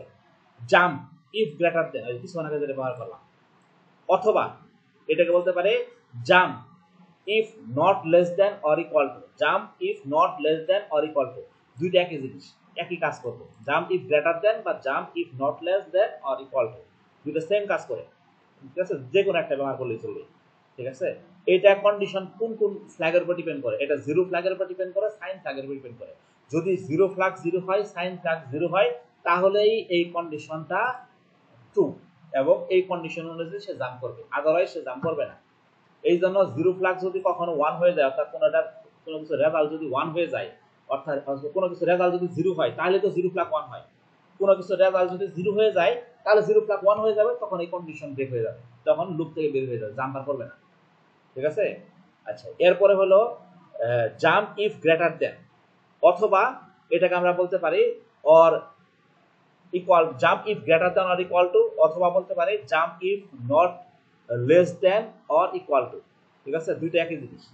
জাম্প ইফ গ্রেটার দেন, কিছু আগে যেটা ব্যবহার করলাম, অথবা এটাকে বলতে পারে jump if not less than or equal two, jump if not less than or equal two, দুইটা একই জিনিস, একই কাজ করবে, জাম্প ইফ গ্রেটার দেন বা jump if not less than or equal two, দুইটা সেম কাজ করে, ঠিক আছে, যে কোনো একটা ব্যবহার করলেই চলবে, ঠিক আছে। এটা কন্ডিশন কোন কোন ফ্ল্যাগের উপর ডিপেন্ড করে, এটা জিরো ফ্ল্যাগের উপর ডিপেন্ড করে, সাইন ফ্ল্যাগের উপর ডিপেন্ড করে, যদি জিরো ফ্ল্যাগ জিরো হয়, সাইন ফ্ল্যাগ জিরো হয়, তাহলেই এই কন্ডিশনটা ট্রু এবং এই কন্ডিশন অনুযায়ী সে জাম্প করবে, আদারওয়াইজ সে জাম্প করবে না। এই জন্য জিরো ফ্ল্যাগ যদি কখনো ওয়ান হয়ে যায়, অর্থাৎ কোনো কিছু রেজাল্ট যদি ওয়ান হয়ে যায়, অর্থাৎ কোনো কিছু রেজাল্ট যদি জিরো হয় তাহলে তো জিরো ফ্ল্যাগ ওয়ান হয়, কোনো কিছু রেজাল্ট যদি জিরো হয়ে যায় তাহলে জিরো ফ্ল্যাগ ওয়ান হয়ে যাবে, তখন এই কন্ডিশন ব্রেক হয়ে যাবে, তখন লুপ থেকে বের হয়ে যাবে, জাম্প আর করবে না, ঠিক আছে। আচ্ছা, এরপরে হলো জাম্প ইফ গ্রেটার দেন, অথবা এটাকে আমরা বলতে পারি or equal, jump if greater than or equal two, অথবা বলতে পারি jump if not less than or equal two, ঠিক আছে, দুইটা একই জিনিস।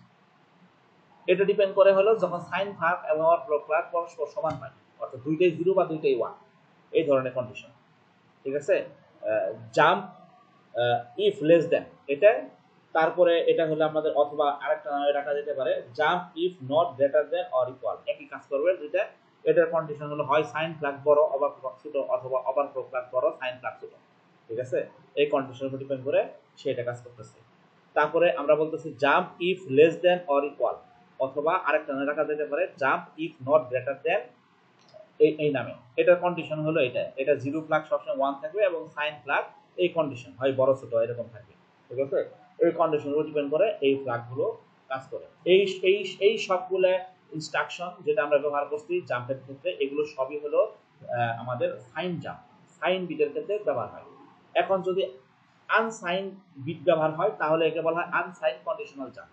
এটা ডিপেন্ড করে হলো যখন সাইন ভাগ এবং ওভারফ্লো ভাগ পরস্পর সমান হয়, অর্থাৎ দুইটাই জিরো বা দুইটাই ওয়ান, এই ধরনের কন্ডিশন, ঠিক আছে। জাম্প ইফ লেস দেন, এটা, তারপরে এটা হলো আমাদের, অথবা আরেকটা নামে রাখা যেতে পারে jump if not greater than or equal, একই কাজ করবে দুইটা। এটার কন্ডিশন হলো হয় সাইন ফ্ল্যাগ বড় ওভারফ্লো ছোট, অথবা ওভারফ্লো ফ্ল্যাগ বড় সাইন ফ্ল্যাগ ছোট, ঠিক আছে, এই কন্ডিশনের উপর ডিপেন্ড করে সেটা কাজ করতেছে। তারপরে আমরা বলতেছি jump if less than or equal, অথবা আরেকটা নামে রাখা যেতে পারে jump if not greater than, এই নামে। এটার কন্ডিশন হলো এটা জিরো ফ্ল্যাগ সবসময় ওয়ান থাকবে এবং সাইন ফ্ল্যাগ এই কন্ডিশন হয় বড় ছোট এরকম থাকবে, ঠিক আছে, এই কন্ডিশনের উপর ডিপেন্ড করে এই ফ্ল্যাগগুলো কাজ করে। এই এই এই সবগুলো ইনস্ট্রাকশন যেটা আমরা ব্যবহার করছি জাম্পের ক্ষেত্রে, এগুলো সবই হলো আমাদের সাইন জাম্প, সাইন বিটের ক্ষেত্রে ব্যবহার হয়। এখন যদি আনসাইন বিট ব্যবহার হয় তাহলে একে বলা হয় unsigned conditional jump.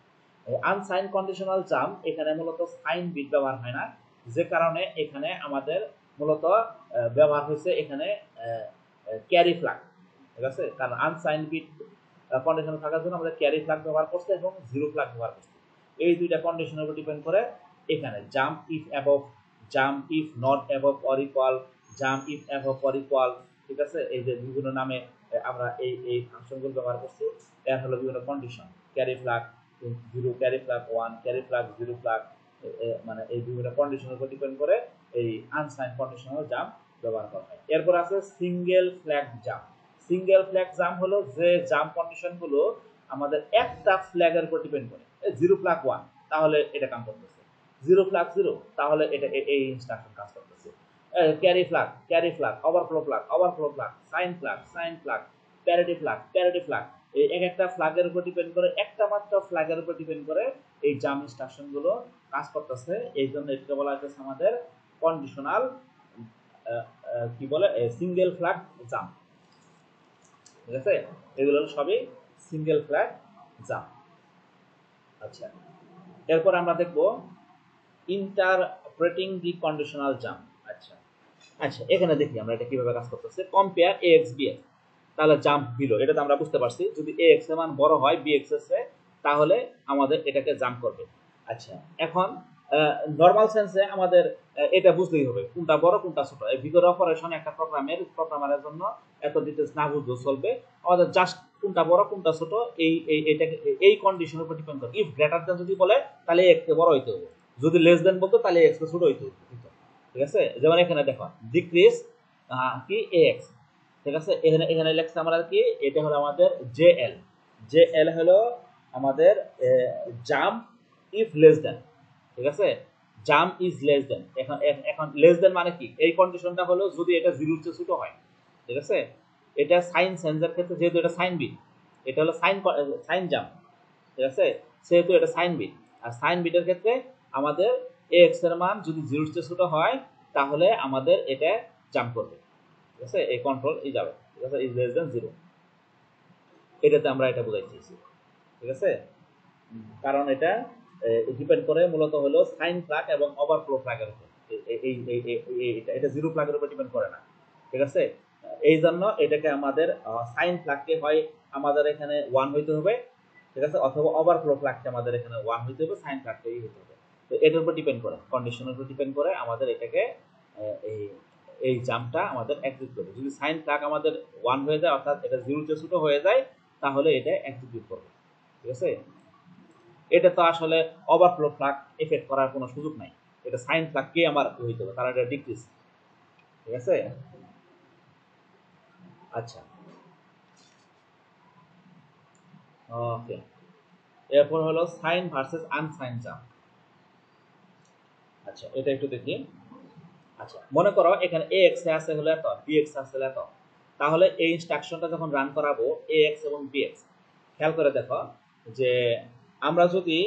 Unsigned conditional jump এখানে মূলত সাইন বিট ব্যবহার হয় না, যে কারণে এখানে আমাদের মূলত ব্যবহার হয়েছে এখানে ক্যারি ফ্ল্যাগ, ঠিক আছে, কারণ আনসাইন বিট কন্ডিশন থাকার জন্য আমাদের ক্যারি ফ্ল্যাগ ব্যবহার করছে এবং জিরো ফ্ল্যাগ ব্যবহার করছে। এই দুইটা কন্ডিশনের উপর ডিপেন্ড করে এখানে jump if above, jump if not above or equal, jump if above or equal, ঠিক আছে, এই যে বিভিন্ন নামে আমরা এই ফাংশনগুলো ব্যবহার করছি। এর হলো বিভিন্ন condition, carry flag 0, carry flag 1, carry flag 0 flag, মানে এই বিভিন্ন কন্ডিশনের উপর ডিপেন্ড করে এই আনসাইন কন্ডিশনাল জাম্প ব্যবহার করা হয়। এরপর আছে single flag jump. Single flag jump হলো যে জাম্প কন্ডিশনগুলো আমাদের একটা ফ্ল্যাগের উপর ডিপেন্ড করে। 0 ফ্ল্যাগ 1 তাহলে এটা কাম করতেছে, 0 ফ্ল্যাগ 0 তাহলে এটা এই ইনস্ট্রাকশন কাজ করতেছে। Carry flag, overflow flag, sign flag, parity flag, এই এক একটা ফ্ল্যাগের উপর ডিপেন্ড করে, একটা মাত্র ফ্ল্যাগের উপর ডিপেন্ড করে এই জাম্প ইনস্ট্রাকশন গুলো কাজ করতেছে। এই জন্য এটাকে বলা হচ্ছে আমাদের কন্ডিশনাল কি বলে সিঙ্গেল ফ্ল্যাগ জাম্প। ঠিক আছে, এগুলো সবই সিঙ্গেল ফ্ল্যাগ জাম্প। আচ্ছা, এরপর আমরা দেখব ইন্টারপ্রেটিং দি কন্ডিশনাল জাম্প। আচ্ছা আচ্ছা, এখানে দেখি আমরা এটা কিভাবে কাজ করতেছে। কম্পেয়ার ax bx, তাহলে জাম্প বিলো, এটা তো আমরা বুঝতে পারছি। যদি ax এর মান বড় হয় bx এর চেয়ে তাহলে আমাদের এটাকে জাম্প করবে। আচ্ছা, এখন নরমাল সেন্সে আমাদের এটা বুঝতেই হবে কোনটা বড় কোনটা ছোট। এই ভিতরে অপারেশন একটা প্রোগ্রামারের জন্য এত ডিটেইলস না বুঝলেও চলবে। আমাদের জাস্ট কোনটা বড় কোনটা ছোট এটাকে এই কন্ডিশনের উপর ডিপেন্ড করে। ইফ গ্রেটার দেন যদি বলে তাহলে x কে বড় হইতে হবে, যদি লেস দেন বলতো তাহলে x কে ছোট হইতে হবে। ঠিক আছে, যেমন এখানে দেখো ডিক্রিজ কি ax, ঠিক আছে, এখানে এখানে লেখছে আমরা কি, এটা হলো আমাদের jl হলো আমাদের জাম্প ইফ লেস দেন। ঠিক আছে, জাম্প ইজ লেস দেন। এখন এখন লেস দেন মানে কি, এই কন্ডিশনটা হলো যদি এটা 0 চেয়ে ছোট হয়। ঠিক আছে, এটা সাইন সেন্সর ক্ষেত্রে যেহেতু এটা সাইন বিট, এটা হলো সাইন জাম্প। ঠিক আছে, সেহেতু এটা সাইন বিট। আর সাইন বিটের ক্ষেত্রে আমাদের এক্স এর মান যদি 0 চেয়ে ছোট হয় তাহলে আমাদের এটা জাম্প করবে। ঠিক আছে, এই কন্ট্রোল এই যাবে। ঠিক আছে, ইজ লেস দেন 0, এটাতে আমরা এটা বোঝাইছি। ঠিক আছে, কারণ এটা ডিপেন্ড করে মূলত হলো সাইন ফ্ল্যাগ এবং ওভারফ্লো ফ্ল্যাগের উপর। এটা 0 ফ্ল্যাগের উপর ডিপেন্ড করে না। ঠিক আছে, এই জন্য এটাকে আমাদের সাইন ফ্ল্যাগকে হয় আমাদের এখানে 1 হইতে হবে। ঠিক আছে, অথবা ওভারফ্লো ফ্ল্যাগকে আমাদের এখানে 1 হইতে হবে, সাইন ফ্ল্যাগকে হইতে হবে। তো এটার উপর ডিপেন্ড করে, কন্ডিশনের উপর ডিপেন্ড করে আমাদের এটাকে এই এই জাম্পটা আমাদের এক্সিকিউট করবে। যদি সাইন ফ্ল্যাগ আমাদের 1 হয়ে যায়, অর্থাৎ এটা 0 চেয়ে ছোট হয়ে যায়, তাহলে এটা এক্সিকিউট করবে। ঠিক আছে, এটা তো আসলে ওভারফ্লো ফ্ল্যাগ এফেক্ট করার কোনো সুযোগ নাই, এটা সাইন ফ্ল্যাগকে আমার হইতে হবে, কারণ এটা ডিক্রিজ। ঠিক আছে, আচ্ছা ওকে, এরপর হলো সাইন ভার্সেস আনসাইন জাম্প। আচ্ছা, এটা একটু দেখি। আচ্ছা, মনে করো এখানে ax এ আছে হলো এত, bx আছে হলো এত, তাহলে এই ইনস্ট্রাকশনটা যখন রান করাবো ax এবং bx, খেয়াল করে দেখো যে আমরা যদি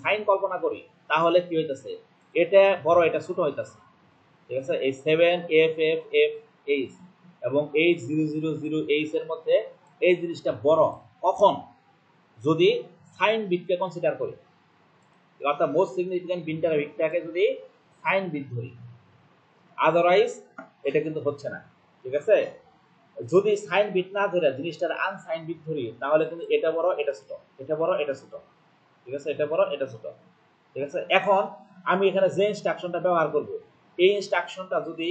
সাইন কল্পনা করি তাহলে কি হইতাছে, এটা বড় এটা ছোট হইতাছে। ঠিক আছে, এই 7 f f f h এবং 8 0 0 0 h এর মধ্যে এই জিনিসটা বড় কখন, যদি সাইন বিটকে কনসিডার করি, অর্থাৎ মোস্ট সিগনিফিক্যান্ট বিটটাকে যদি সাইন বিট ধরি, আদারওয়াইজ এটা কিন্তু হচ্ছে না। ঠিক আছে, যদি সাইন বিট না ধরে জিনিসটার আনসাইন বিট ধরি তাহলে কিন্তু এটা বড় এটা ছোট, এটা বড় এটা ছোট। ঠিক আছে, এটা বড় এটা ছোট। ঠিক আছে, এখন আমি এখানে যে ইনস্ট্রাকশনটা ব্যবহার করব, এই ইনস্ট্রাকশনটা যদি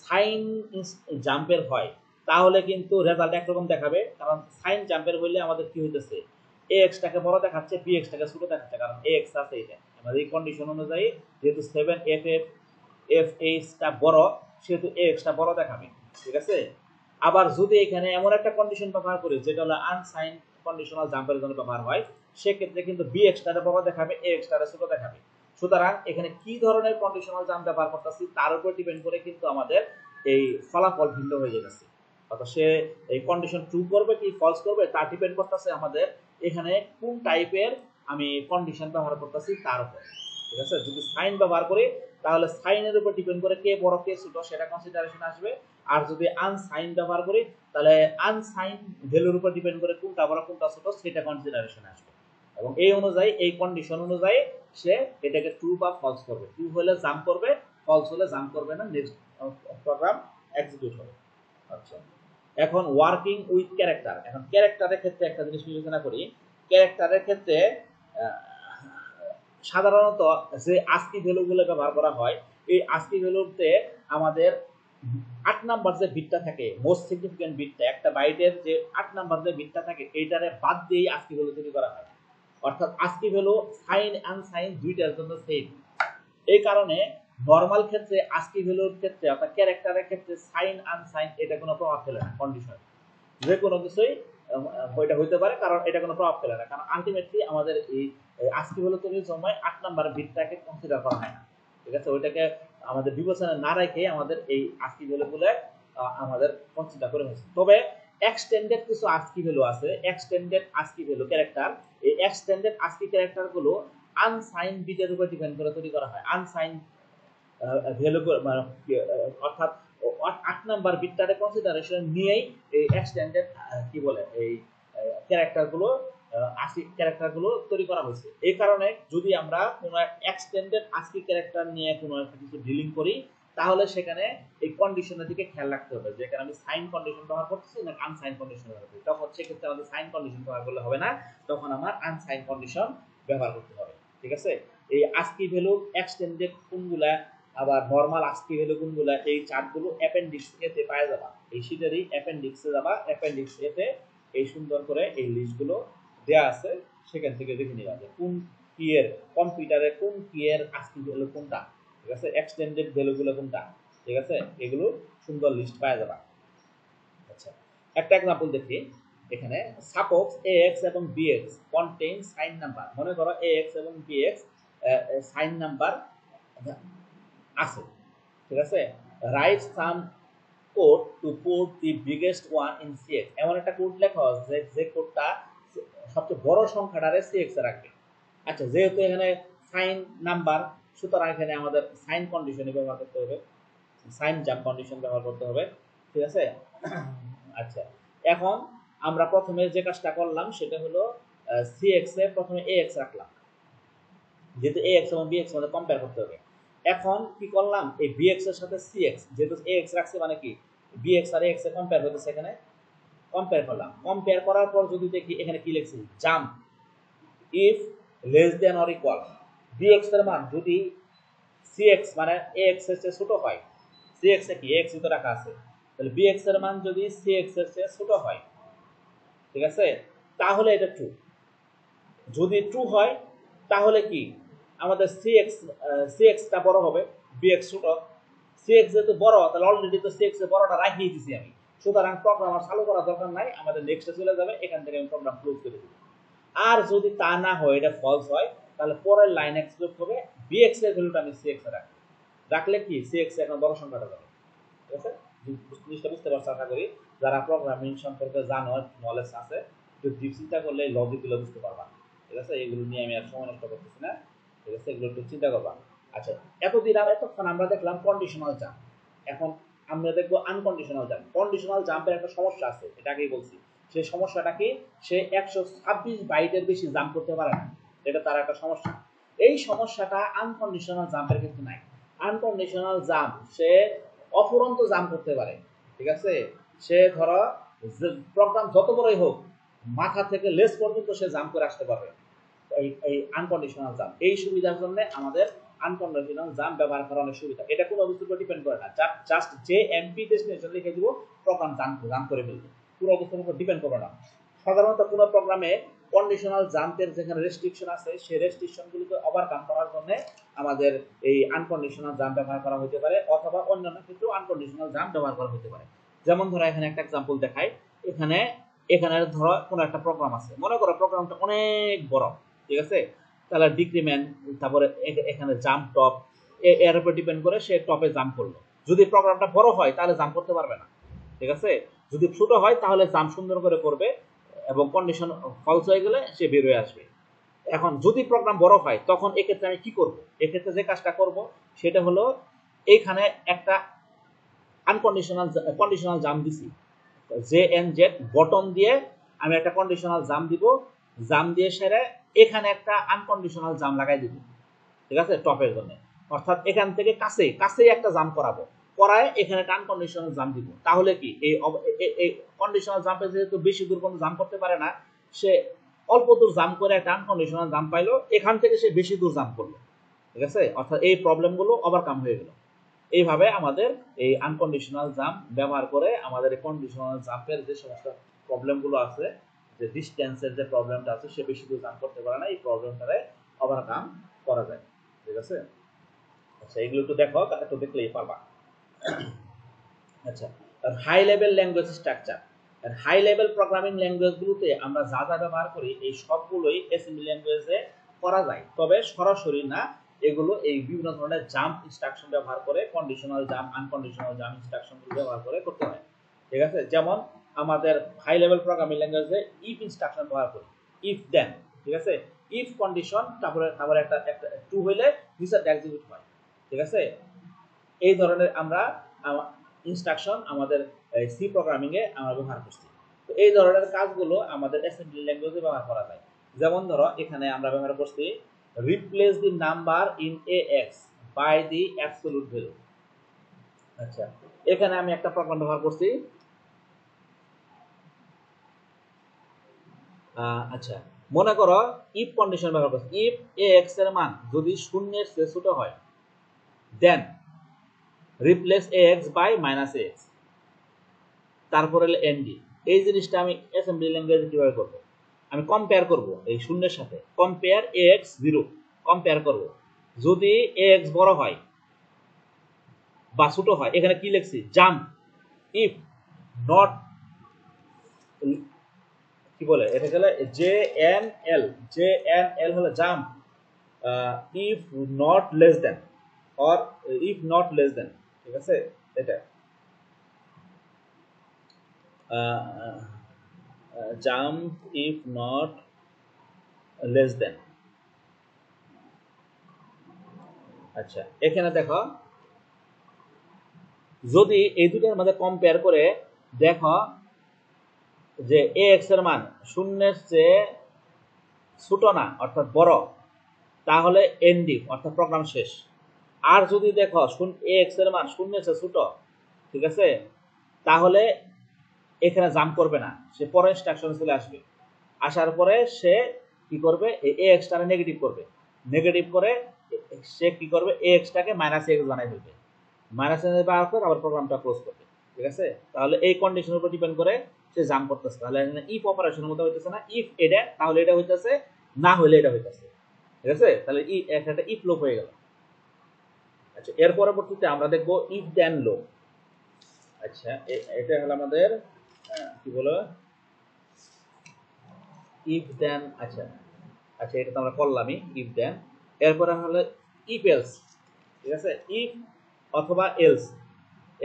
সাইন জাম্পের হয় তাহলে কিন্তু রেজাল্ট একরকম দেখাবে, কারণ সাইন জাম্পের হইলে আমাদের কি হইতেছে, এক্স টাকে বড় দেখাচ্ছে, বি এক্স টাকে ছোট দেখাচ্ছে, কারণ এক্স আছে এটা আমাদের এই কন্ডিশন অনুযায়ী, যেহেতু 7 এফ এফ এফ এইচটা বড় সেহেতু এক্সটা বড় দেখাবে। ঠিক আছে, আবার যদি এখানে এমন একটা কন্ডিশন ব্যবহার করি যেটা হলো আনসাইন কন্ডিশনাল জাম্পের জন্য ব্যবহার হয়, সেক্ষেত্রে কিন্তু বি এক্সটারে বড় দেখাবে, এ এক্সটারে ছোট দেখাবে। সুতরাং এখানে কি ধরনের কন্ডিশনাল জাম্প ব্যবহার করতেছি তার উপর ডিপেন্ড করে কিন্তু আমাদের এই ফলাফল ভিন্ন হয়ে যাচ্ছে। অর্থাৎ সে এই কন্ডিশন ট্রু করবে কি ফলস করবে তা ডিপেন্ড করতেছে আমাদের এখানে কোন টাইপের আমি কন্ডিশন ব্যবহার করতেছি তার উপর। ঠিক আছে, যদি সাইন ব্যবহার করি তাহলে সাইনের উপর ডিপেন্ড করে কে বড় কে ছোট সেটা কনসিডারেশন আসবে। আর যদি আনসাইন ব্যবহার করি তাহলে আনসাইন ভ্যালুর উপর ডিপেন্ড করে কোনটা বড় কোনটা ছোট সেটা কনসিডারেশন আসবে, এবং এই অনুযায়ী এই কন্ডিশন অনুযায়ী সে এটাকে ট্রু বা ফলস করবে। ট্রু হলে জাম্প করবে, ফলস হলে জাম্প করবে না, নেক্সট প্রোগ্রাম এক্সিকিউট হবে। আচ্ছা, এখন ওয়ার্কিং উইথ ক্যারেক্টার। এখন ক্যারেক্টারের ক্ষেত্রে একটা জিনিস বিবেচনা করি। ক্যারেক্টারের ক্ষেত্রে সাধারণত যে আস্কি ভ্যালুগুলো ব্যবহার করা হয়, এই আস্কি ভ্যালুতে আমাদের 8 নাম্বার যে বিটটা থাকে মোস্ট সিগনিফিক্যান্ট বিটটা, একটা বাইটের যে 8 নাম্বার যে বিটটা থাকে এইটারে বাদ দিয়েই আস্কি ভ্যালু তৈরি করা হয়। অর্থাৎ আস্কি ভ্যালু সাইন আনসাইন দুইটার জন্য সেম। এই কারণে নরমাল ক্ষেত্রে আস্কি ভ্যালুর ক্ষেত্রে অর্থাৎ ক্যারেক্টারের ক্ষেত্রে সাইন আনসাইন এটা কোনো প্রভাব ফেলে না। কন্ডিশন যে কোনো কিছুই এটা হইতে পারে, কারণ এটা কোনো প্রভাব ফেলে না, কারণ আলটিমেটলি আমাদের এই আস্কি ভ্যালু তৈরির সময় 8 নাম্বার বিটটাকে কনসিডার করা হয় না। ঠিক আছে, ওইটাকে আমাদের বিবেচনা না রেখে আমাদের এই আস্কি ভ্যালুগুলো আমাদের কনসিডার করে হয়েছে। তবে এক্সটেন্ডেড কিছু আস্কি ভ্যালু আছে, এক্সটেন্ডেড আস্কি ভ্যালু ক্যারেক্টার। এই এক্সটেন্ডেড আস্কি ক্যারেক্টারগুলো আনসাইন বিটের উপর ডিপেন্ড করে তৈরি করা হয়। আনসাইন ভ্যালু অর্থাৎ 8 নাম্বার বিটটারে কনসিডারেশন নিয়েই এই এক্সটেন্ডেড কি বলে এই ক্যারেক্টারগুলো আস্কি ক্যারেক্টারগুলো তৈরি করা হয়েছে। এই কারণে যদি আমরা কোনো এক্সটেন্ডেড আস্কি ক্যারেক্টার নিয়ে কোনো একটা কিছু ডিলিং করি তাহলে সেখানে এই কন্ডিশনের দিকে খেয়াল রাখতে হবে, যেখানে আমি সাইন কন্ডিশন ব্যবহার করতেছি না আনসাইন কন্ডিশন ব্যবহার করতেছি। তখন সেক্ষেত্রে আমাদের সাইন কন্ডিশন ব্যবহার করলে হবে না, তখন আমার আনসাইন কন্ডিশন ব্যবহার করতে হবে। ঠিক আছে, এই আস্কি ভ্যালু এক্সটেন্ডেড কোনগুলা আবার নরমাল আস্কি ভ্যালু কোনগুলা এই চার্টগুলো অ্যাপেন্ডিক্স এতে পাওয়া যাবে। এই শীটেরই অ্যাপেন্ডিক্সে যাবা, অ্যাপেন্ডিক্স এতে এই সুন্দর করে এই লিস্টগুলো দেয়া আছে, সেখান থেকে দেখে নিবা যে কোন কি এর কম্পিউটারে কোন কি এর আস্কি ভ্যালু কোনটা। ঠিক আছে, এক্সটেন্ডেড ভ্যালুগুলো কোনটা। ঠিক আছে, এগুলো সুন্দর লিস্ট পাওয়া যাবে। আচ্ছা, একটা एग्जांपल দেখি এখানে। সাপোজ ax এবং bx কন্টেইন সাইন নাম্বার। মনে করো ax এবং bx সাইন নাম্বার আছে। ঠিক আছে, right some code to put the biggest one in cx। এমন একটা কোড লেখো যে কোডটা সবচেয়ে বড় সংখ্যাটারে cx এ রাখবে। আচ্ছা, যেহেতু এখানে সাইন নাম্বার, সুতরাং এখানে আমাদের সাইন কন্ডিশন ব্যবহার করতে হবে, সাইন জাম্প কন্ডিশন ব্যবহার করতে হবে। ঠিক আছে, আচ্ছা এখন আমরা প্রথমে যে কাজটা করলাম সেটা হলো cx এ প্রথমে ax রাখলাম, যেহেতু ax এবং bx মধ্যে কম্পেয়ার করতে হবে। এখন কি করলাম, এই bx এর সাথে cx, যেহেতু ax রাখছে মানে কি bx আর ax এ কম্পেয়ার হতেছে, এখানে কম্পেয়ার করলাম। কম্পেয়ার করার পর যদি দেখি এখানে কি লিখছি, jump if less than or equal bx এর মান যদি cx মানে ax এর চেয়ে ছোট হয়, cx এ কি ax তো রাখা আছে, তাহলে bx এর মান যদি cx এর চেয়ে ছোট হয়, ঠিক আছে, তাহলে এটা ট্রু। যদি ট্রু হয় তাহলে কি আমাদের cx টা বড় হবে, bx ছোট। cx যেহেতু বড় তাহলে অলরেডি তো cx এর বড়টা রাখিয়ে দিয়েছি আমি, সুতরাং প্রোগ্রাম আর চালু করার দরকার নাই, আমাদের নেক্সটে চলে যাবে, এখান থেকে আমি প্রোগ্রাম ক্লোজ করে দেব। আর যদি তা না হয়, এটা ফলস হয়, তাহলে পরের লাইন এক্সিকিউট হবে, bx এর ভ্যালুটা আমি cx এ রাখবো। রাখলে কি cx এখন বড় সংখ্যাটা যাবে। ঠিক আছে, জিনিসটা বুঝতে পারছো আশা করি। যারা প্রোগ্রামিং সম্পর্কে জানো, নলেজ আছে, একটু ডিপ চিন্তা করলে লজিকগুলো বুঝতে পারবা। ঠিক আছে, এগুলো নিয়ে আমি আর সময় নষ্ট করতেছি না। ঠিক আছে, এগুলো একটু চিন্তা করবা। আচ্ছা, এতক্ষণ আমরা দেখলাম কন্ডিশনাল জাম্প, এখন আমরা দেখবো আনকন্ডিশনাল জাম্প। কন্ডিশনাল জাম্পের একটা সমস্যা আছে, এটা আগেই বলছি। সেই সমস্যাটা কি, সে 126 বাইটের বেশি জাম্প করতে পারে না, এটা তার একটা সমস্যা। এই সমস্যাটা আনকন্ডিশনাল জাম্পের ক্ষেত্রে নাই। আনকন্ডিশনাল জাম্প সে অফুরন্ত জাম্প করতে পারে। ঠিক আছে, সে ধরো প্রোগ্রাম যত বড়ই হোক মাথা থেকে লেস পর্যন্ত সে জাম্প করে আসতে পারবে। এই আনকন্ডিশনাল জাম্প, এই সুবিধার জন্য আমাদের আনকন্ডিশনাল জাম্প ব্যবহার করা অনেক সুবিধা। এটা কোনো কিছুর উপর ডিপেন্ড করে না, জাস্ট যে এমপি ডেস্টিনেশন লিখে দিব প্রোগ্রাম জাম্প করে ফেলবে, পুরো অবস্থার উপর ডিপেন্ড করবে না। সাধারণত কোনো প্রোগ্রামে কন্ডিশনাল জাম্পের যেখানে রেস্ট্রিকশন আছে সেই রেস্ট্রিকশনগুলোকে ওভারকাম করার জন্য আমাদের এই আনকন্ডিশনাল জাম্প ব্যবহার করা হতে পারে, অথবা অন্যান্য ক্ষেত্রেও আনকন্ডিশনাল জাম্প ব্যবহার করা হতে পারে। যেমন ধরো এখানে একটা एग्जांपल দেখাই। এখানে ধরো কোনো একটা প্রোগ্রাম আছে, মনে করো প্রোগ্রামটা অনেক বড়। ঠিক আছে, তাহলে ডিক্রিমেন্ট, তারপরে এখানে জাম্প টপ, এর উপর ডিপেন্ড করে সে টপে জাম্প করলো। যদি প্রোগ্রামটা বড় হয় তাহলে জাম্প করতে পারবে না। ঠিক আছে, যদি ছোট হয় তাহলে জাম্প সুন্দর করে করবে এবং কন্ডিশন ফলস হয়ে গেলে সে বের হয়ে আসবে। এখন যদি প্রোগ্রাম বড় হয় তখন এক্ষেত্রে আমি কি করব, এক্ষেত্রে যে কাজটা করব সেটা হলো এইখানে একটা কন্ডিশনাল জাম্প দিছি, JNZ বটম দিয়ে আমি একটা কন্ডিশনাল জাম্প দিব, জাম্প দিয়ে সেরে এখানে একটা আনকন্ডিশনাল জাম্প লাগাই দিব। ঠিক আছে, টপের জন্য, অর্থাৎ এখান থেকে কাছেই একটা জাম্প করাবো, করায় এখানে একটা আনকন্ডিশনাল জাম্প দিব। তাহলে কি এই কন্ডিশনাল জাম্পে যেহেতু বেশি দূর কোনো জাম্প করতে পারে না, সে অল্প দূর জাম্প করে একটা আনকন্ডিশনাল জাম্প পাইলো, এখান থেকে সে বেশি দূর জাম্প করলো। ঠিক আছে, অর্থাৎ এই প্রবলেমগুলো ওভারকাম হয়ে গেল। এইভাবে আমাদের এই আনকন্ডিশনাল জাম্প ব্যবহার করে আমাদের এই কন্ডিশনাল জাম্পের যে সমস্ত প্রবলেমগুলো আছে, যে ডিস্টেন্সের যে প্রবলেমটা আছে, সে বেশি দূর জাম্প করতে পারে না, এই প্রবলেমটারে ওভারকাম করা যায়। ঠিক আছে, আচ্ছা এগুলো একটু দেখো, একটু দেখলেই পারবা। আচ্ছা, high level language structure. High level programming ল্যাঙ্গুয়েজগুলোতে আমরা যা যা ব্যবহার করি এই সবগুলোই অ্যাসেম্বলি ল্যাঙ্গুয়েজে করা যায়, তবে সরাসরি না। এগুলো এই বিভিন্ন ধরনের জাম্প ইনস্ট্রাকশন ব্যবহার করে, কন্ডিশনাল জাম্প, আনকন্ডিশনাল জাম্প ইনস্ট্রাকশনগুলো ব্যবহার করে করতে হয়। ঠিক আছে, যেমন আমাদের হাই লেভেল প্রোগ্রামিং ল্যাঙ্গুয়েজে ইফ ইনস্ট্রাকশন ব্যবহার করি, ইফ দেন। ঠিক আছে, ইফ কন্ডিশন তারপরে তারপরে একটা ট্রু হইলে রিজাল্ট এক্সিকিউট হয়। ঠিক আছে, এই ধরনের আমরা ইনস্ট্রাকশন আমাদের সি প্রোগ্রামিং এ আমরা ব্যবহার করছি। তো এই ধরনের কাজগুলো আমাদের অ্যাসেম্বলি ল্যাঙ্গুয়েজে ব্যবহার করা যায়। যেমন ধরো এখানে আমরা ব্যবহার করছি replace the number in x by the absolute value. আচ্ছা, এখানে আমি একটা প্রোগ্রাম ব্যবহার করছি। আচ্ছা, মনে করো ইফ কন্ডিশন ব্যবহার করছি, ইফ এক্স এর মান যদি শূন্যের চেয়ে ছোট হয়, then replace X by minus X, তারপরে এনডি। এই জিনিসটা আমি অ্যাসেম্বলি ল্যাঙ্গুয়েজে কিভাবে করব? আমি কম্পেয়ার করব এই শূন্যের সাথে, কম্পেয়ার এক্স 0 কম্পেয়ার করব। যদি এক্স বড় হয় বা ছোট হয়, এখানে কি লিখছি, জাম্প ইফ নট, কি বলে এটা গেলে জে এন এল হলো jump if not less than or if not less than. ঠিক আছে, এটা jump if not less than. আচ্ছা, এখানে দেখো যদি এই দুটোর মধ্যে কম্পেয়ার করে দেখো যে এক্স এর মান শূন্যের চেয়ে ছোট না অর্থাৎ বড়, তাহলে এন্ডিং অর্থাৎ প্রোগ্রাম শেষ। আর যদি দেখো এক্স এর মান শূন্যের চেয়ে ছোট, ঠিক আছে, তাহলে এখানে জাম্প করবে না, সে পরের ইনস্ট্রাকশনে চলে আসবে। আসার পরে সে কি করবে, এই এক্সটারে নেগেটিভ করবে, নেগেটিভ করে সে কি করবে, এক্সটাকে মাইনাস এক্স বানাই ফেলবে, মাইনাস এক্স বানার পর আবার প্রোগ্রামটা ক্লোজ করবে। ঠিক আছে, তাহলে এই কন্ডিশনের উপর ডিপেন্ড করে সে জাম্প করতেছে। তাহলে ইফ অপারেশনের মতো হইতেছে না, ইফ এটা তাহলে এটা হইতেছে, না হলে এটা হইতেছে। ঠিক আছে, তাহলে একটা ইফ লুপ হয়ে গেল। আচ্ছা, এর পরবর্তীতে আমরা দেখব ইফ দেন লুপ। আচ্ছা, এটা হলো আমাদের কি বলো, ইফ দেন। আচ্ছা আচ্ছা, এটা তো আমরা করলামই, ইফ দেন। এরপরে হলো ইফ এলস। ঠিক আছে, ইফ অথবা এলস,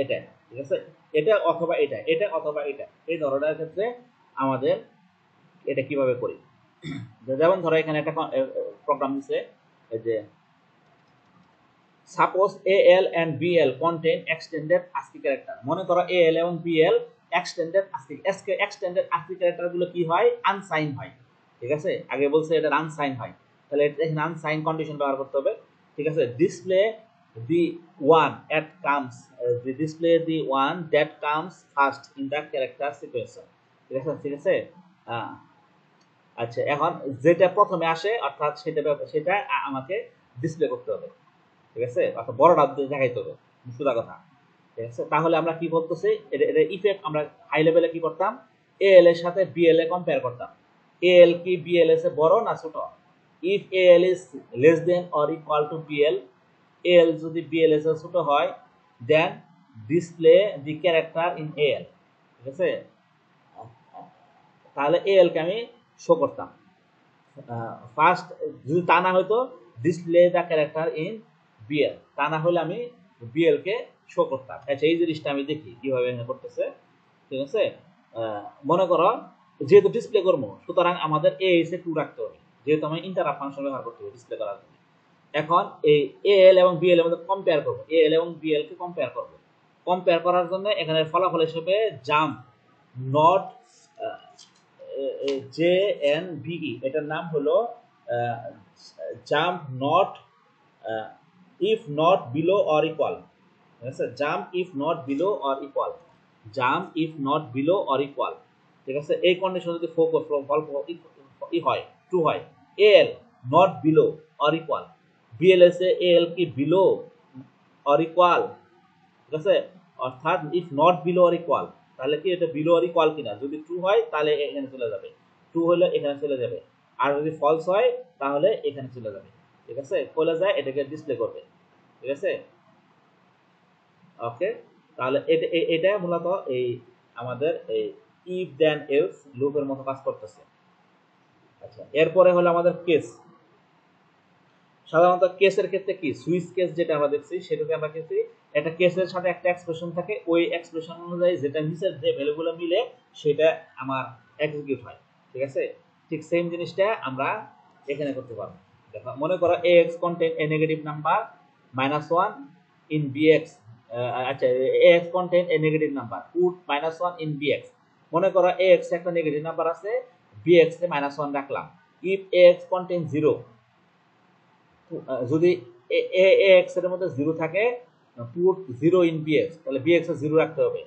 এটা। ঠিক আছে, এটা অথবা এটা, এটা অথবা এটা, এই ধরনের ক্ষেত্রে আমাদের এটা কিভাবে করি। যেমন ধরো এখানে একটা প্রোগ্রাম দিচ্ছে যে suppose L and BL contain extended ASCII ক্যারেক্টার। মনে করো এল এবং BL extended ASCII, extended ASCII character গুলো কি হয়, আনসাইন হয়। ঠিক আছে, আগে বলছে এটা আনসাইন হয়, তাহলে এখানে আনসাইন কন্ডিশন ব্যবহার করতে হবে। ঠিক আছে, display the one that comes display the one that comes first in the character sequence। ঠিক আছে, ঠিক আছে। আচ্ছা, এখন যেটা প্রথমে আসে অর্থাৎ সেটা আমাকে ডিসপ্লে করতে হবে। ঠিক আছে, অর্থাৎ বড়টা দেখাইতে হবে, সোজা কথা। ঠিক আছে, তাহলে আমরা কি বলতেছি, এটা ইফেক্ট আমরা হাই লেভেলে কি করতাম, এল এর সাথে বিএল এ কম্পেয়ার করতাম। এল কি বিএল এর বড় না ছোট? If L is less than or equal to BL, L যদি বিএল এর ছোট হয়, then display the character in L. ঠিক আছে, তাহলে এল কে আমি শো করতাম ফার্স্ট। যদি তা না হয়তো display the character in BL, তা না হলে আমি বিএল কে শো করতাম। আচ্ছা, এই জিনিসটা আমি দেখি কিভাবে করতেছে। ঠিক আছে, মনে করো যেহেতু ডিসপ্লে করবো, সুতরাং আমাদের এ এসে টু রাখতে হবে, যেহেতু আমি ইন্টারাপ্ট ফাংশন ব্যবহার করতে হবে ডিসপ্লে করার জন্য। এখন এই এল এবং বিএল এর মধ্যে কম্পেয়ার করবো, এল এবং বিএল কে কম্পেয়ার করবো। কম্পেয়ার করার জন্য এখানে ফলাফল হিসেবে jump not J N BE, এটার নাম হলো jump not if not below or equal. ঠিক আছে, jump if not below or equal, jump if not below or equal. ঠিক আছে, এই কন্ডিশন যদি হয়, ট্রু হয়, L not below or equal, BL এসে এল কি বিলো অর ইকুয়াল, ঠিক আছে, অর্থাৎ if not below or equal, তাহলে কি এটা বিলো অর ইকুয়াল কিনা, যদি ট্রু হয় তাহলে এখানে চলে যাবে, ট্রু হলে এখানে চলে যাবে, আর যদি ফলস হয় তাহলে এখানে চলে যাবে। ঠিক আছে, চলে যায় এটাকে ডিসপ্লে করবে। ঠিক আছে, ওকে, তাহলে এটা মূলত এই আমাদের এই ইফ দেন এলস লুপের মতো কাজ করতেছে। আচ্ছা, এরপরে হলো আমাদের কেস। সাধারণত কেসের ক্ষেত্রে কি সুইচ কেস যেটা আমরা দেখছি সেটাতে আমরা কিন্তু একটা কেসের সাথে একটা এক্সপ্রেশন থাকে, ওই এক্সপ্রেশন অনুযায়ী যেটা নিচের যে ভ্যালুগুলো মিলে সেটা আমার এক্সিকিউট হয়। ঠিক আছে, ঠিক সেম জিনিসটা আমরা এখানে করতে পারবো। দেখো, মনে করো ax contain a negative number -1 in bx, আচ্ছা ax contain a negative number put -1 in bx। মনে করো ax একটা নেগেটিভ নাম্বার আছে, bx তে -1 রাখলাম। if ax contain 0, যদি ax এর মধ্যে 0 থাকে, পুট 0 ইন bx, তাহলে bx এ 0 রাখতে হবে।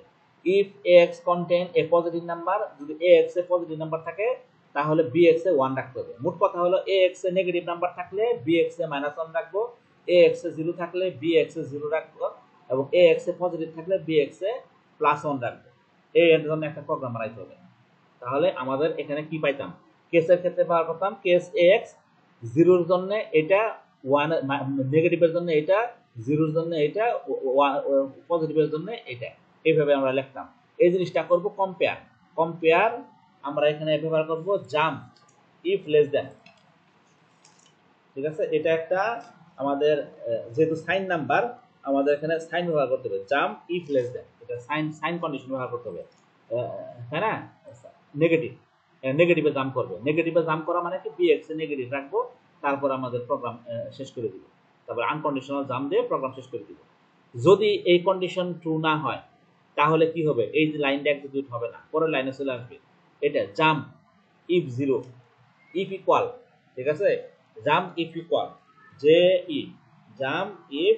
if ax contain a positive number, যদি ax এ পজিটিভ নাম্বার থাকে তাহলে bx এ 1 রাখতে হবে। মোট কথা হলো ax এ নেগেটিভ নাম্বার থাকলে bx এ -1 রাখবো, ax এ 0 থাকলে bx এ 0 রাখবো, এবং ax এ পজিটিভ থাকলে bx এ +1 রাখবো। এর জন্য একটা প্রোগ্রাম বানাইতে হবে। তাহলে আমাদের এখানে কি পাইতাম, কেসের ক্ষেত্রে পাওয়ার করতাম কেস ax, 0 এর জন্য এটা, 1 নেগেটিভের জন্য এটা, 0 এর জন্য এটা, পজিটিভের জন্য এটা, এইভাবে আমরা লিখতাম। এই জিনিসটা করব কম্পেয়ার। কম্পেয়ার আমরা এখানে ব্যবহার করব জাম্প ইফ লেস দ্যান। ঠিক আছে, এটা একটা আমাদের যেহেতু সাইন নাম্বার, আমাদের এখানে সাইন ব্যবহার করতে হবে, জাম্প ইফ লেস দ্যান, এটা সাইন সাইন কন্ডিশন ব্যবহার করতে হবে, তাই না? নেগেটিভ, নেগেটিভে জাম্প করবে। নেগেটিভে জাম্প করা মানে কি bx এ নেগেটিভ রাখবো, তারপর আমাদের প্রোগ্রাম শেষ করে দিব, তারপর আনকন্ডিশনাল জাম্প দিয়ে প্রোগ্রাম শেষ করে দিব। যদি এই কন্ডিশন ট্রু না হয় তাহলে কি হবে, এই যে লাইনটা এক্সিকিউট হবে না, পরের লাইনে চলে আসবে এটা জাম্প ইফ 0 ইফ ইকুয়াল। ঠিক আছে, jump if equal, J E, jump if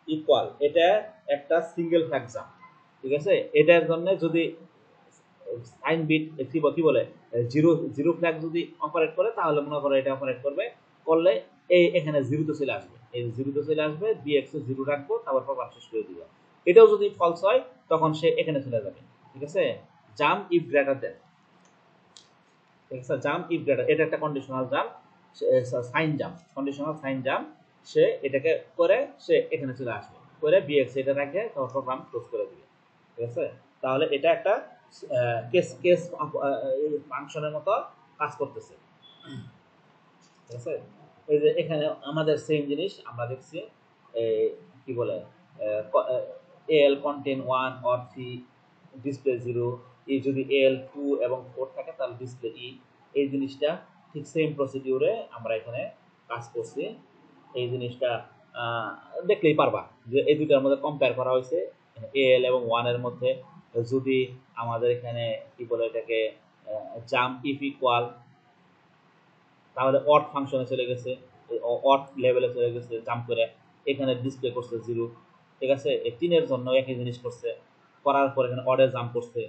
equal, এটা একটা সিঙ্গেল ফ্ল্যাগ জাম্প। ঠিক আছে, এটার জন্য যদি সাইন বিট কি বলে 0 ফ্ল্যাগ যদি অপারেট করে তাহলে মনে করো এটা অপারেট করবে, করলে এই এখানে 0 তে চলে আসবে, এই 0 তে চলে আসবে, bx এ 0 রাখবো, তারপর প্রোগ্রাম শেষ করে দিব। এটাও যদি ফলস হয় তখন সে এখানে চলে যাবে। ঠিক আছে, জাম্প ইফ গ্রেটার দেন। ঠিক আছে, জাম্প ইফ গ্রেটার, এটা একটা conditional jump, sign jump, conditional sign jump, সে এটাকে করে সে এখানে চলে আসবে, করে bx এটা রাখে, তারপর প্রোগ্রাম ক্লোজ করে দিবে। ঠিক আছে, তাহলে এটা একটা কেস কেস ফাংশনের মতো কাজ করতেছে। ঠিক আছে, এই যে এখানে আমাদের সেম জিনিস আমরা দেখছি, কি বলে এল কন্টেন 1 অর 3 ডিসপ্লে 0, এই যদি এল 2 এবং 4 থাকে তাহলে ডিসপ্লে ই। এই জিনিসটা ঠিক সেম প্রসিডিউরে আমরা এখানে কাজ করছি। এই জিনিসটা দেখলেই পারবা যে এই দুটার মধ্যে কম্পেয়ার করা হয়েছে, এল এবং 1 এর মধ্যে। যদি আমাদের এখানে কি বলে এটাকে জাম্প ইফ ইকুয়াল, তাহলে অড ফাংশনে চলে গেছে, অড লেভেলে চলে গেছে, জাম্প করে এখানে ডিসপ্লে করছে 0। ঠিক আছে, এই 3 এর জন্য একই জিনিস করছে, করার পর এখানে অডে জাম্প করছে,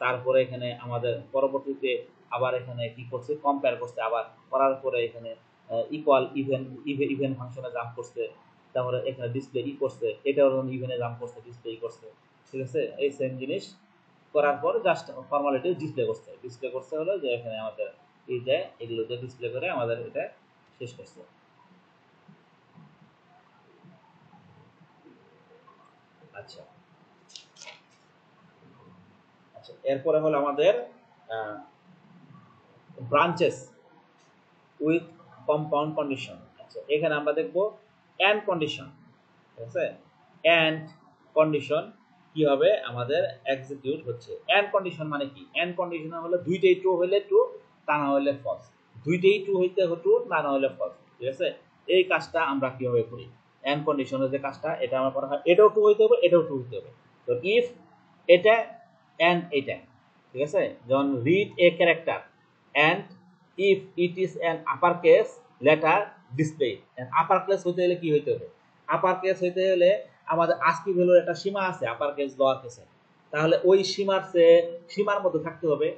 তারপরে এখানে আমাদের পরবর্তীতে আবার এখানে কি করছে, কম্পেয়ার করছে, আবার করার পরে এখানে ইকুয়াল ইভেন ইভেন ফাংশনে জাম্প করছে, তারপরে এখানে ডিসপ্লে ই করছে, এটাও ইভেনে জাম্প করছে, ডিসপ্লে ই করছে। ঠিক আছে, এই সেম জিনিস করার পর জাস্ট ফর্মালিটি ডিসপ্লে করছে হলো যে এখানে আমাদের এই যে এগুলো যে ডিসপ্লে করে আমাদের এটা শেষ করছে। আচ্ছা আচ্ছা, এরপরে হলো আমাদের ব্রাঞ্চেস উইথ কম্পাউন্ড কন্ডিশন। আচ্ছা, এখানে আমরা দেখবো এন্ড কন্ডিশন। ঠিক আছে, এন্ড কন্ডিশন কি হবে আমাদের এক্সিকিউট হচ্ছে। এন্ড কন্ডিশন মানে কি, এন্ড কন্ডিশন হলো দুইটাই ট্রু হইলে ট্রু, তা না হইলে ফলস, দুইটাই ট্রু হইতে ট্রু, তা না হইলে ফলস। ঠিক আছে, এই কাজটা আমরা কিভাবে করি, এন্ড কন্ডিশনের যে কাজটা এটা আমরা করা হয়, এটাও ট্রু হইতে হবে, এটাও ট্রু হইতে হবে। তো ইফ এটা এন্ড এটা, ঠিক আছে, যেমন read a character and if it is an upper case letter display. Upper case হইতে হলে কি হইতে হবে, আপার কেস হইতে হলে আমাদের আস্কি ভ্যালুর একটা সীমা আছে আপার কেস লোয়ার কেসে, তাহলে ওই সীমার মধ্যে থাকতে হবে।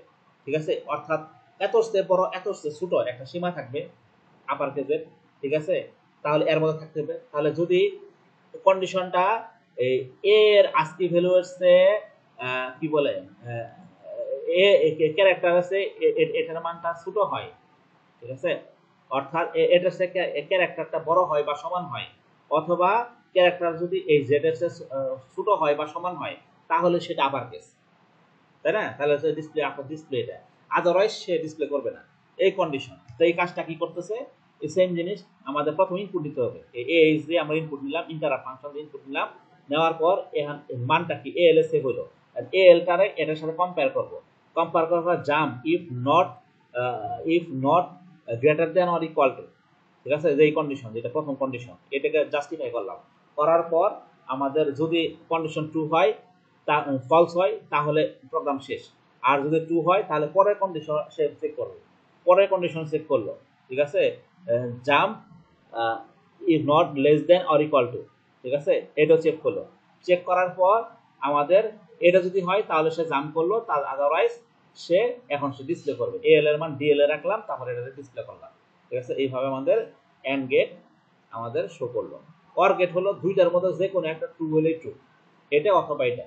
ঠিক আছে, অর্থাৎ এত সে বড় এত সে ছোট একটা সীমা থাকবে আপার কেসের। ঠিক আছে, তাহলে এর মধ্যে থাকতে হবে। তাহলে যদি কন্ডিশনটা এই এ এর আস্কি ভ্যালু হচ্ছে কি বলে ক্যারেক্টার আছে এটার মানটা ছোট হয়, ঠিক আছে, অর্থাৎ এটার থেকে ক্যারেক্টারটা বড় হয় বা সমান হয়, অথবা ক্যারেক্টার যদি এই জেড এর ছোট হয় বা সমান হয় তাহলে সেটা আপার কেস, তাই না? তাহলে ডিসপ্লে আপনার ডিসপ্লে এটা, আদারওয়াইজ সে ডিসপ্লে করবে না, এই কন্ডিশন। তো এই কাজটা কি করতেছে, এই সেম জিনিস আমাদের প্রথমে ইনপুট দিতে হবে, এইচ দিয়ে আমরা ইনপুট নিলাম, ইন্টারাপ্ট ফাংশন দিয়ে ইনপুট নিলাম, নেওয়ার পর এখন মানটা কি এএল এ সেভ হলো, আর এএল টারে এটার সাথে কম্পেয়ার করব, কম্পেয়ার করার পর jump if not greater than or equal two, ঠিক আছে, যে এই কন্ডিশন, যেটা প্রথম কন্ডিশন, এটাকে জাস্টিফাই করলাম, করার পর আমাদের যদি কন্ডিশন ট্রু হয়, তা ফলস হয় তাহলে প্রোগ্রাম শেষ, আর যদি ট্রু হয় তাহলে পরের কন্ডিশন সে চেক করবে, পরের কন্ডিশন চেক করলো, ঠিক আছে, jump is not less than or equal two, ঠিক আছে, এটাও চেক করলো, চেক করার পর আমাদের এটা যদি হয় তাহলে সে জাম্প করলো, তার আদারওয়াইজ সে এখন সে ডিসপ্লে করবে, এএল এর মান ডিএল এ রাখলাম, তারপরে এটাতে ডিসপ্লে করলাম, ঠিক আছে, এইভাবে আমাদের এন্ড গেট আমাদের শো করলো। অর গেট হলো দুইটার মধ্যে যে কোনো একটা ট্রু হলেই ট্রু, এটা অথবা এটা,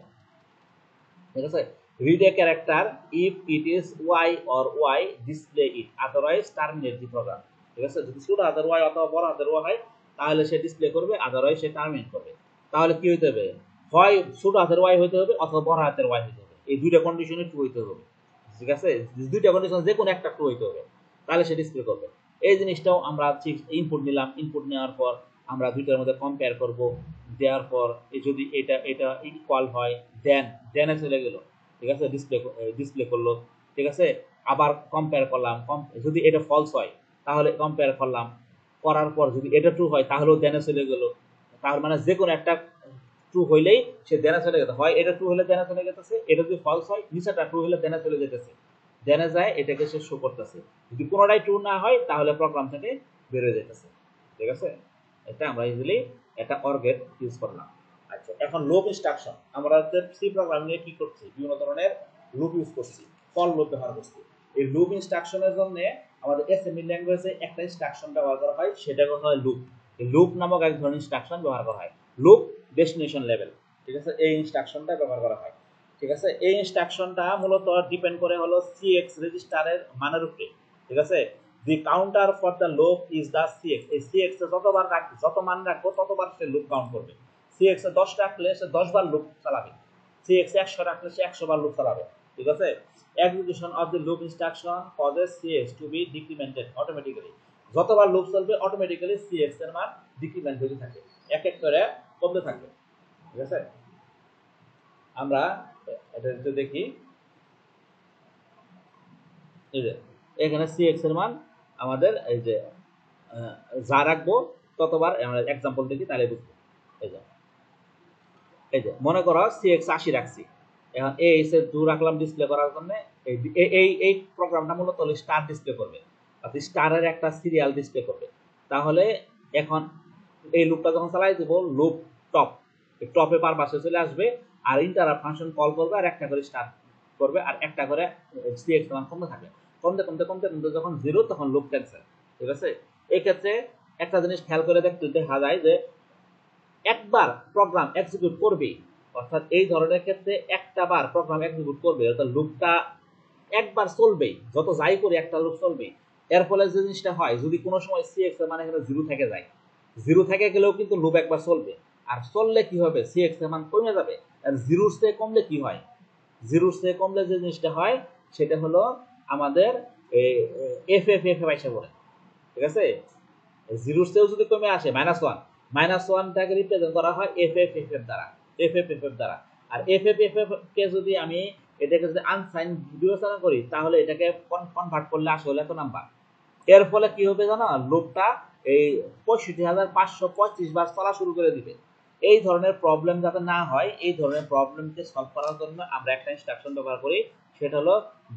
ঠিক আছে, read a character if it is y or y display it otherwise terminate the program, ঠিক আছে, যদি ছোট হাতের ওয়াই অথবা বড় হাতের ওয়াই হয় তাহলে সে ডিসপ্লে করবে, আদারওয়াইজ সে টার্মিনেট করবে। তাহলে কি হইতে হবে, হয় ছোট হাতের ওয়াই হইতে হবে অথবা বড় হাতের ওয়াই হইতে হবে, এই দুইটা কন্ডিশনে ট্রু হইতে হবে, ঠিক আছে, দুইটা কন্ডিশন যে কোনো একটা ট্রু হইতে হবে, তাহলে সে ডিসপ্লে করবে। এই জিনিসটাও আমরা ঠিক ইনপুট নিলাম, ইনপুট নেওয়ার পর আমরা দুইটার মধ্যে কম্পেয়ার করব, দেওয়ার পর যদি এটা এটা ইকুয়াল হয় দেন চলে গেল, ঠিক আছে, ডিসপ্লে করলো, ঠিক আছে, আবার কম্পেয়ার করলাম, যদি এটা ফলস হয় তাহলে কম্পেয়ার করলাম, করার পর যদি এটা ট্রু হয় তাহলেও দেনে চলে গেল, তার মানে যে কোনো একটা ট্রু হইলেই সে দেনে চলে গেছে, হয় এটা ট্রু হলে দেনে চলে গেছে, এটা যদি ফলস হয় নিচেটা ট্রু হলে দেনে চলে যেতেছে, দেনে যায় এটাকে সে শো করতেছে, যদি কোনোটাই ট্রু না হয় তাহলে প্রোগ্রাম থেকে বের হয়ে যেতেছে, ঠিক আছে, এটা আমরা ইজিলি একটা অর গেট ইউজ করলাম। আচ্ছা, এখন লুপ ইনস্ট্রাকশন, আমরা সি প্রোগ্রামিং এ কি করছি, বিভিন্ন ধরনের লুপ ইউজ করছি, ফর লুপ ব্যবহার করছি। এই লুপ ইনস্ট্রাকশনের জন্য আমাদের এসএমএল ল্যাঙ্গুয়েজে একটা ইনস্ট্রাকশন ব্যবহার করা হয়, সেটা কথা হয় লুপ। এই লুপ নামক এক ধরনের ইনস্ট্রাকশন ব্যবহার করা হয়, লুপ ডেস্টিনেশন লেভেল, ঠিক আছে, এই ইনস্ট্রাকশনটা ব্যবহার করা হয়, ঠিক আছে। এই ইনস্ট্রাকশনটা মূলত ডিপেন্ড করে হলো সিএক্স রেজিস্টারের মানের উপরে, ঠিক আছে, the counter for the loop is the CX, এই সিএক্স এ যত মান রাখবো ততবার সে লুপ কাউন্ট করবে, সিএক্স এ 10 রাখলে সে 10 বার লুপ চালাবে, সিএক্স 100 রাখলে সে 100 বার লুপ চালাবে, ঠিক আছে। Execution of the loop instruction causes CX to be decremented automatically, যতবার লুপ চলবে অটোমেটিক্যালি সিএক্স এর মান ডিক্রিমেন্ট হতে থাকে, এক এক করে কমতে থাকবে, ঠিক আছে। আমরা এটা একটু দেখি, এই যে এখানে সিএক্স এর মান আমাদের এই যে যা রাখবো ততবার, আমরা এক্সাম্পল দেখি তাহলে বুঝবো। এই যে মনে করো সিএক্স 80 রাখছি, এখন এইচ এর 2 রাখলাম ডিসপ্লে করার জন্য, এই প্রোগ্রামটা মূলত স্টার ডিসপ্লে করবে, অর্থাৎ স্টারের একটা সিরিয়াল ডিসপ্লে করবে। তাহলে এখন এই লুপটা যখন চালাই দেব, লুপ টপ, টপে পাশে চলে আসবে, আর ইন্টারাপ্ট ফাংশন কল করবে, আর একটা করে স্টার করবে, আর একটা করে সিএক্স মান কমতে থাকবে, কমতে কমতে কমতে কমতে যখন 0 তখন লুপ ক্যান্সেল, ঠিক আছে। এই ক্ষেত্রে একটা জিনিস খেয়াল করে দেখা যায় যে একবার প্রোগ্রাম এক্সিকিউট করবে, অর্থাৎ এই ধরনের ক্ষেত্রে একটা বার প্রোগ্রাম এক্সিকিউট করবে, অর্থাৎ লুপটা একবার চলবে, যত যাই করে একটা লুপ চলবে। এর ফলে যে জিনিসটা হয়, যদি কোনো সময় সিএক্স এর মানে এখানে 0 থেকে যায়, 0 থেকে গেলেও কিন্তু লুপ একবার চলবে, আর চললে কি হবে, সিএক্স এর মান কমে যাবে, আর 0 থেকে কমলে কি হয়, 0 থেকে কমলে যে জিনিসটা হয় সেটা হলো আমাদের এফ এফ এফ এসে পড়ে, ঠিক আছে। 0 থেকেও যদি কমে আসে -1টাকে রিপ্রেজেন্ট করা হয় এফ এফ এফ এর দ্বারা, এফ এফ এফ এর দ্বারা, আর এফ এফ এফ এফ কে যদি আমি এটাকে যদি আনসাইন বিবেচনা করি তাহলে এটাকে কনভার্ট করলে আসলে এত নাম্বার। এর ফলে কি হবে জানো, লুপটা এই 65,525 বার চলা শুরু করে দিবে। এই ধরনের প্রবলেম যাতে না হয়, এই ধরনের প্রবলেমকে সলভ করার জন্য আমরা একটা ইনস্ট্রাকশন ব্যবহার করি, সেটা হলো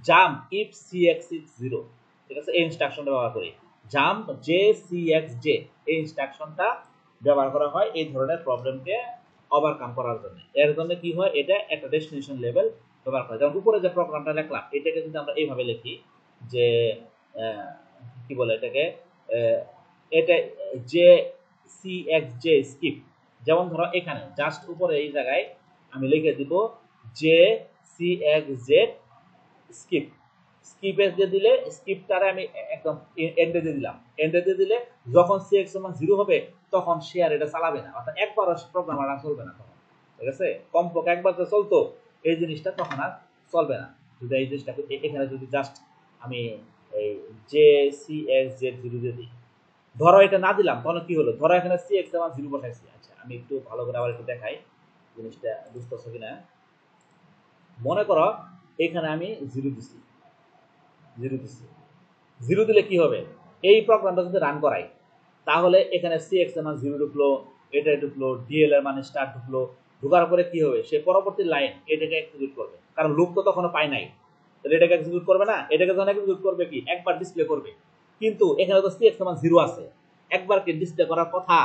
জাম্প ইফ সিএক্স ইজ 0, ঠিক আছে, এই ইনস্ট্রাকশনটা ব্যবহার করি, জাম্প জে সিএক্স জে, এই ইনস্ট্রাকশনটা ব্যবহার করা হয় এই ধরনের প্রবলেমকে ওভারকাম করার জন্য। এর জন্য কি হয়, এটা একটা ডেস্টিনেশন লেভেল ব্যবহার করে, যেমন উপরে যে প্রোগ্রামটা লিখলাম এটাকে যদি আমরা এইভাবে লিখি যে কি বলে এটাকে, এটা জে সিএক্স জে স্কিপ, যেমন ধরো এখানে জাস্ট উপরে এই জায়গায় আমি লিখে দিব যে সি এক্স জেড স্কিপ স্কিপে দিয়ে দিলে স্কিপটারে আমি একদম এন্ডে দিয়ে দিলাম, এন্ডে দিয়ে দিলে যখন সি এক্স সমান 0 হবে তখন সে আর এটা চালাবে না, অর্থাৎ একবারও প্রোগ্রাম আর চলবে না তখন, ঠিক আছে। কমপক্ষে একবার তো চলতো এই জিনিসটা, তখন আর চলবে না। যদি এই জিনিসটা এখানে যদি জাস্ট আমি এই জে সি এক্স জেড 0 দিয়ে দিই, ধরো এটা না দিলাম তখন কি হলো, ধরো এখানে সি এক্স আমার 0 বসাইছি। আচ্ছা আমি একটু ভালো করে আবার একটু দেখাই জিনিসটা বুঝতেছো কিনা। মনে করো এখানে আমি 0 দিছি, 0 দিছি, 0 দিলে কি হবে, এই প্রোগ্রামটা যদি রান করাই তাহলে এখানে সি এক্স এর মান 0 ঢুকলো, এটা ঢুকলো, ডিএল এর মানে স্টার ঢুকলো, ঢোকার পরে কি হবে, সে পরবর্তী লাইন এটাকে এক্সিকিউট করবে, কারণ লুপ তো তখনো পায় নাই, তাহলে এটাকে এক্সিকিউট করবে না, এটাকে যখন এক্সিকিউট করবে কি একবার ডিসপ্লে করবে, কিন্তু এখানে তো সি এক্স এর মান 0 আছে, একবার কি ডিসপ্লে করার কথা,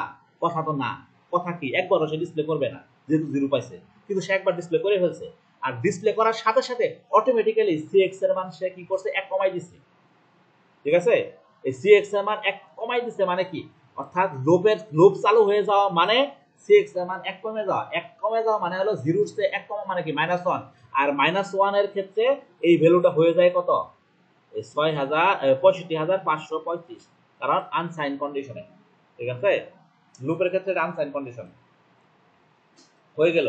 কথা তো না, কথা কি একবারও সে ডিসপ্লে করবে না যেহেতু 0 পাইছে, কিন্তু সে একবার ডিসপ্লে করে ফেলছে, আর ডিসপ্লে করার সাথে সাথে অটোমেটিক্যালি সি এক্স এর মান সে কি করছে, 1 কমাই দিছে, ঠিক আছে। এই সি এক্স এর মান 1 কমাই দিছে মানে কি, অর্থাৎ লুপ চালু হয়ে যাওয়া মানে সি এক্স এর মান 1 কমে যাওয়া, 1 কমে যাওয়া মানে হলো 0 তে 1 কমা মানে কি -1, আর -1 এর ক্ষেত্রে এই ভ্যালুটা হয়ে যায় কত, এই 6,535, কারণ আনসাইন কন্ডিশনে, ঠিক আছে। লুপের ক্ষেত্রে আনসাইন কন্ডিশন হয়ে গেল,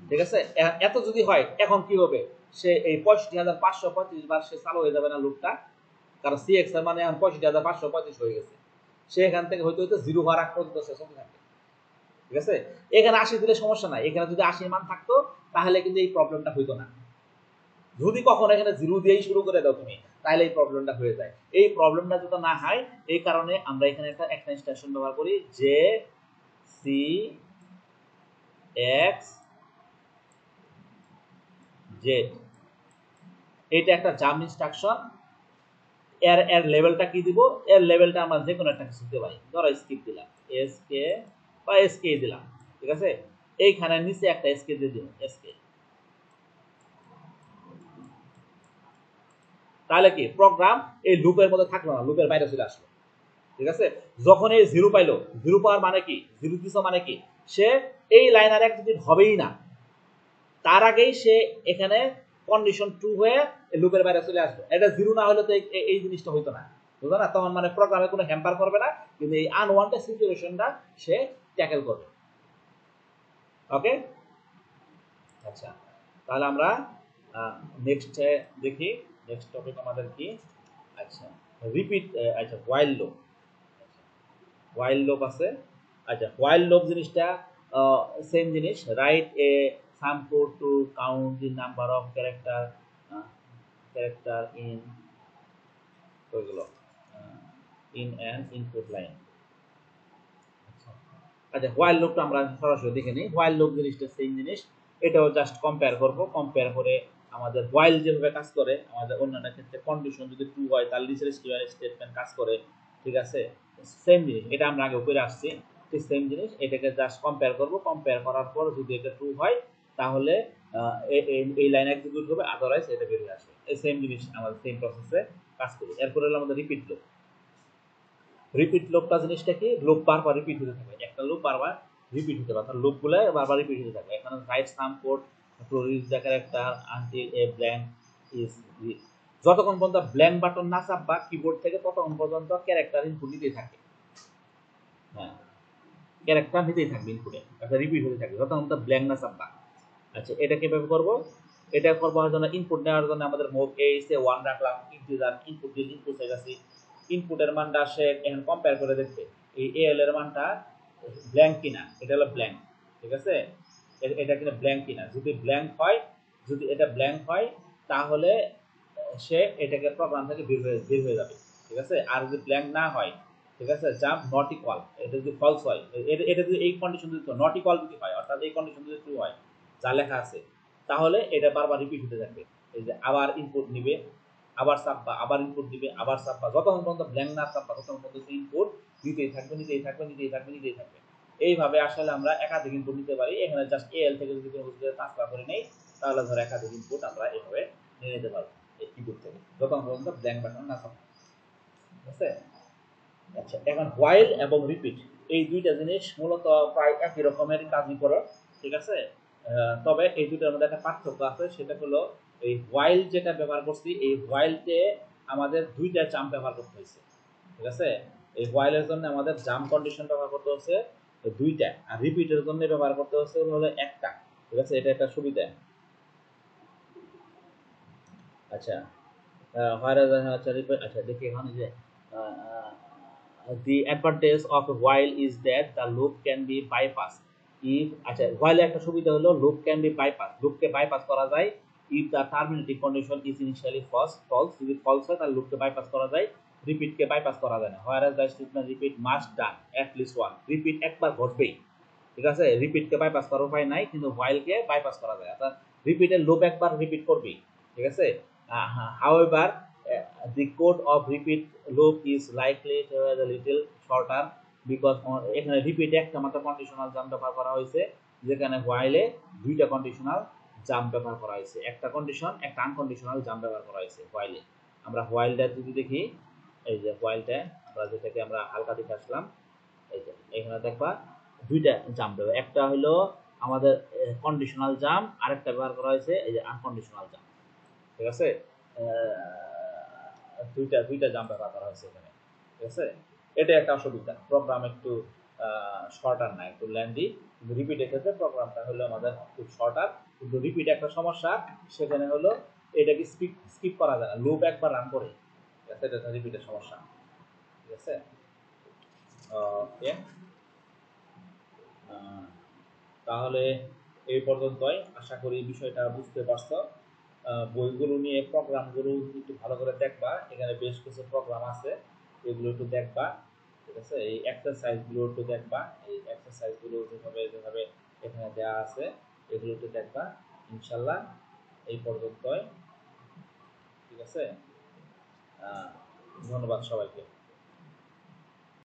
ঠিক আছে। এত যদি হয় এখন কি হবে, সে এই 65,535 বার সে চালু হয়ে যাবে না লুপটা, কারণ সি এক্স এর মানে এখন 65,535 হয়ে গেছে, সে এখান থেকে হয়তো 0 হওয়ার আগ পর্যন্ত সে চলতে থাকবে, ঠিক আছে। এখানে 80 দিলে সমস্যা নাই, এখানে যদি 80 মান থাকতো তাহলে কিন্তু এই প্রবলেমটা হইতো না, যদি কখনো এখানে 0 দিয়েই শুরু করে দাও তুমি তাহলে এই প্রবলেমটা হয়ে যায়। এই প্রবলেমটা যাতে না হয় এই কারণে আমরা এখানে একটা এক্সটেনশন ব্যবহার করি, যে সি এক্স জেড, এটা একটা জাম্প ইনস্ট্রাকশন। এর লেভেলটা কি দিব, এর লেভেলটা আমরা যে কোনো একটা কিছু দিতে পারি, ধরো স্কিপ দিলাম এসকে বা এসকে দিলাম, ঠিক আছে। এইখানে নিচে একটা এসকে দিয়ে দিলাম এসকে, তাহলে কি প্রোগ্রাম এই লুপের মধ্যে থাকলো না, লুপের বাইরে চলে আসলো, ঠিক আছে। যখন এই 0 পাইলো, 0 পাওয়ার মানে কি, 0 দিছো মানে কি, সে এই লাইন আর এক্সিকিউট হবেই না, তার আগেই সে এখানে কন্ডিশন 2 হয়ে লুপের বাইরে চলে আসবে। এটা 0 না হলে তো এই জিনিসটা হইতো না, বুঝলো না, তখন মানে প্রোগ্রামে কোনো হ্যাম্পার করবে না, কিন্তু এই আনওয়ান্টেড সিচুয়েশনটা সে ট্যাকেল করবে। ওকে, আচ্ছা তাহলে আমরা নেক্সট দেখি, নেক্সট টপিক আমাদের কি, আচ্ছা রিপিট, আচ্ছা হোয়াইল লুপ, হোয়াইল লুপ আছে। আচ্ছা হোয়াইল লুপ জিনিসটা সেম জিনিস, write a some code to count the number of character in ওইগুলো ইন অ্যান ইনপুট লাইন। আচ্ছা হোয়াইল লুপটা আমরা সরাসরি দেখে নিই। হোয়াইল লুপ জিনিসটা সেম জিনিস, এটাও জাস্ট কম্পেয়ার করব, কম্পেয়ার করে আমাদের হোয়াইল যেভাবে কাজ করে আমাদের অন্যান্য ক্ষেত্রে কন্ডিশন যদি ট্রু হয় তাহলে নিচের স্টেটমেন্ট কাজ করে, ঠিক আছে। সেম জিনিস, এটা আমরা আগে উপরে আসছি, ঠিক সেম জিনিস, এটাকে জাস্ট কম্পেয়ার করব, কম্পেয়ার করার পর যদি এটা ট্রু হয় তাহলে এই লাইন এক্সিকিউট হবে, আদারওয়াইজ এটা বেরিয়ে আসবে। এই সেম জিনিস আমাদের সেম প্রসেসে কাজ করি। এরপরে হলো আমাদের রিপিট লুপ। রিপিট লুপটা জিনিসটা কি, লুপ বারবার রিপিট হতে থাকে, একটা লুপ বারবার রিপিট হতে থাকে, লুপগুলো বারবার রিপিট হতে থাকে। এখানে write some code to reach the character until a blank is reach, যতক্ষণ পর্যন্ত ব্ল্যাঙ্ক বাটন না চাপবা কিবোর্ড থেকে ততক্ষণ পর্যন্ত ক্যারেক্টার ইনপুট নিতেই থাকে, হ্যাঁ ক্যারেক্টার নিতেই থাকবে ইনপুটে, এটা রিপিট হতে থাকবে যতক্ষণ পর্যন্ত ব্ল্যাঙ্ক না চাপবা। আচ্ছা এটা কিভাবে করব, এটা করবার জন্য ইনপুট নেওয়ার জন্য আমাদের মুভ এ এ 1 রাখলাম, ইন্টিজার ইনপুট দিয়ে ইনপুট চাইছি, ইনপুটের মানটা সে এখন কম্পেয়ার করে দেখবে এই এল এর মানটা ব্ল্যাঙ্ক কিনা, এটা হলো ব্ল্যাঙ্ক, ঠিক আছে। এটা কিনা ব্ল্যাঙ্ক কিনা, যদি ব্ল্যাঙ্ক হয়, যদি এটা ব্ল্যাঙ্ক হয় তাহলে সে এটাকে প্রোগ্রাম থেকে বের হয়ে যাবে, ঠিক আছে। আর যদি ব্ল্যাঙ্ক না হয়, ঠিক আছে, জাম্প নট ইকুয়াল, এটা যদি ফলস হয়, এটা যদি এই কন্ডিশন যদি নট ইকুয়াল যদি হয়, অর্থাৎ এই কন্ডিশন যদি ট্রু হয় যা লেখা আছে, তাহলে এটা বারবার রিপিট হতে থাকবে, এই যে আবার ইনপুট নিবে, আবার চাপবা, আবার ইনপুট দিবে, আবার চাপবা, যতক্ষণ পর্যন্ত ব্ল্যাঙ্ক না চাপবা ততক্ষণ পর্যন্ত ইনপুট নিতেই থাকবে, নিতেই থাকবে, নিতেই থাকবে, নিতেই থাকবে। এইভাবে আসলে আমরা একাধিক ইনপুট নিতে পারি। এখানে জাস্ট এল থেকে যদি কোনো কিছু ট্রান্সফার করে নেই তাহলে ধর একাধিক ইনপুট আমরা এইভাবে নিয়ে নিতে পারবো এই কিবোর্ড থেকে, যতক্ষণ পর্যন্ত ব্ল্যাঙ্ক বাটন না চাপবে, ঠিক আছে। আচ্ছা এখন হোয়াইল এবং রিপিট, এই দুইটা জিনিস মূলত প্রায় একই রকমের কাজই করে, ঠিক আছে। তবে এই দুইটার মধ্যে একটা পার্থক্য আছে, সেটা হলো এই হোয়াইল যেটা ব্যবহার করছি, এই হোয়াইলতে আমাদের দুইটা জাম্প ব্যবহার করতে হয়েছে, ঠিক আছে। এই হোয়াইলের জন্য আমাদের জাম্প কন্ডিশন ব্যবহার করতে হচ্ছে দুইটা, আর রিপিটের জন্য ব্যবহার করতে হচ্ছে হলো একটা, ঠিক আছে। এটা একটা সুবিধা। আচ্ছা, আচ্ছা আচ্ছা দেখি এখানে যে the advantage of a while is that the loop can be bypassed if আচ্ছা while একটা সুবিধা হলো loop can be bypassed, loopকে bypass করা যায় if the terminating condition is initially false, যদি false হয় তাহলে loopকে bypass করা যায়, রিপিটকে bypass করা যায় না। whereas the statement repeat must done at least one, repeat একবার ঘটবেই, ঠিক আছে। রিপিটকে বাইপাস করার উপায় নাই, কিন্তু হোয়াইলকে বাইপাস করা যায়, অর্থাৎ রিপিটের লুপ একবার রিপিট করবি, ঠিক আছে। However the code of repeat loop is likely to be a little shorter because এখানে রিপিটে একটা মাত্র কন্ডিশনাল জাম্প ব্যবহার করা হয়েছে, যেখানে হোয়াইলে দুইটা কন্ডিশনাল জাম্প ব্যবহার করা হয়েছে, একটা কন্ডিশন একটা আনকন্ডিশনাল জাম্প ব্যবহার করা হয়েছে হোয়াইলে। আমরা হোয়াইলটা যদি দেখি, এই যে হোয়াইলটা আমরা যেটাকে আমরা হালকা দেখে আসলাম, এই যে এখানে দেখবা দুইটা জাম্প দেবে, একটা হলো আমাদের কন্ডিশনাল জাম্প, আরেকটা ব্যবহার করা হয়েছে এই যে আনকন্ডিশনাল জাম্প, ঠিক আছে। দুইটা দুইটা জাম্প ব্যবহার করা হয়েছে এখানে, ঠিক আছে। এটা একটা অসুবিধা, প্রোগ্রাম একটু শর্টার না, একটু ল্যান্ডি, কিন্তু রিপিটের ক্ষেত্রে প্রোগ্রামটা হলো আমাদের খুব শর্টার, কিন্তু রিপিট একটা সমস্যা, সেখানে হলো এটাকে স্কিপ করা যায় না, লুপ একবার রান করে, ঠিক আছে। এটা রিপিটের সমস্যা, ঠিক আছে। ওকে, তাহলে এই পর্যন্তই, আশা করি বিষয়টা বুঝতে পারছো। বইগুলো নিয়ে প্রোগ্রামগুলো একটু ভালো করে দেখবা, এখানে বেশ কিছু প্রোগ্রাম আছে, এগুলো একটু দেখবা, ঠিক আছে। এই এক্সারসাইজগুলো একটু দেখবা, এই এক্সারসাইজগুলো যেভাবে যেভাবে এখানে দেওয়া আছে এগুলো একটু দেখবা, ইনশাল্লাহ। এই পর্যন্তই, ঠিক আছে। ধন্যবাদ সবাইকে।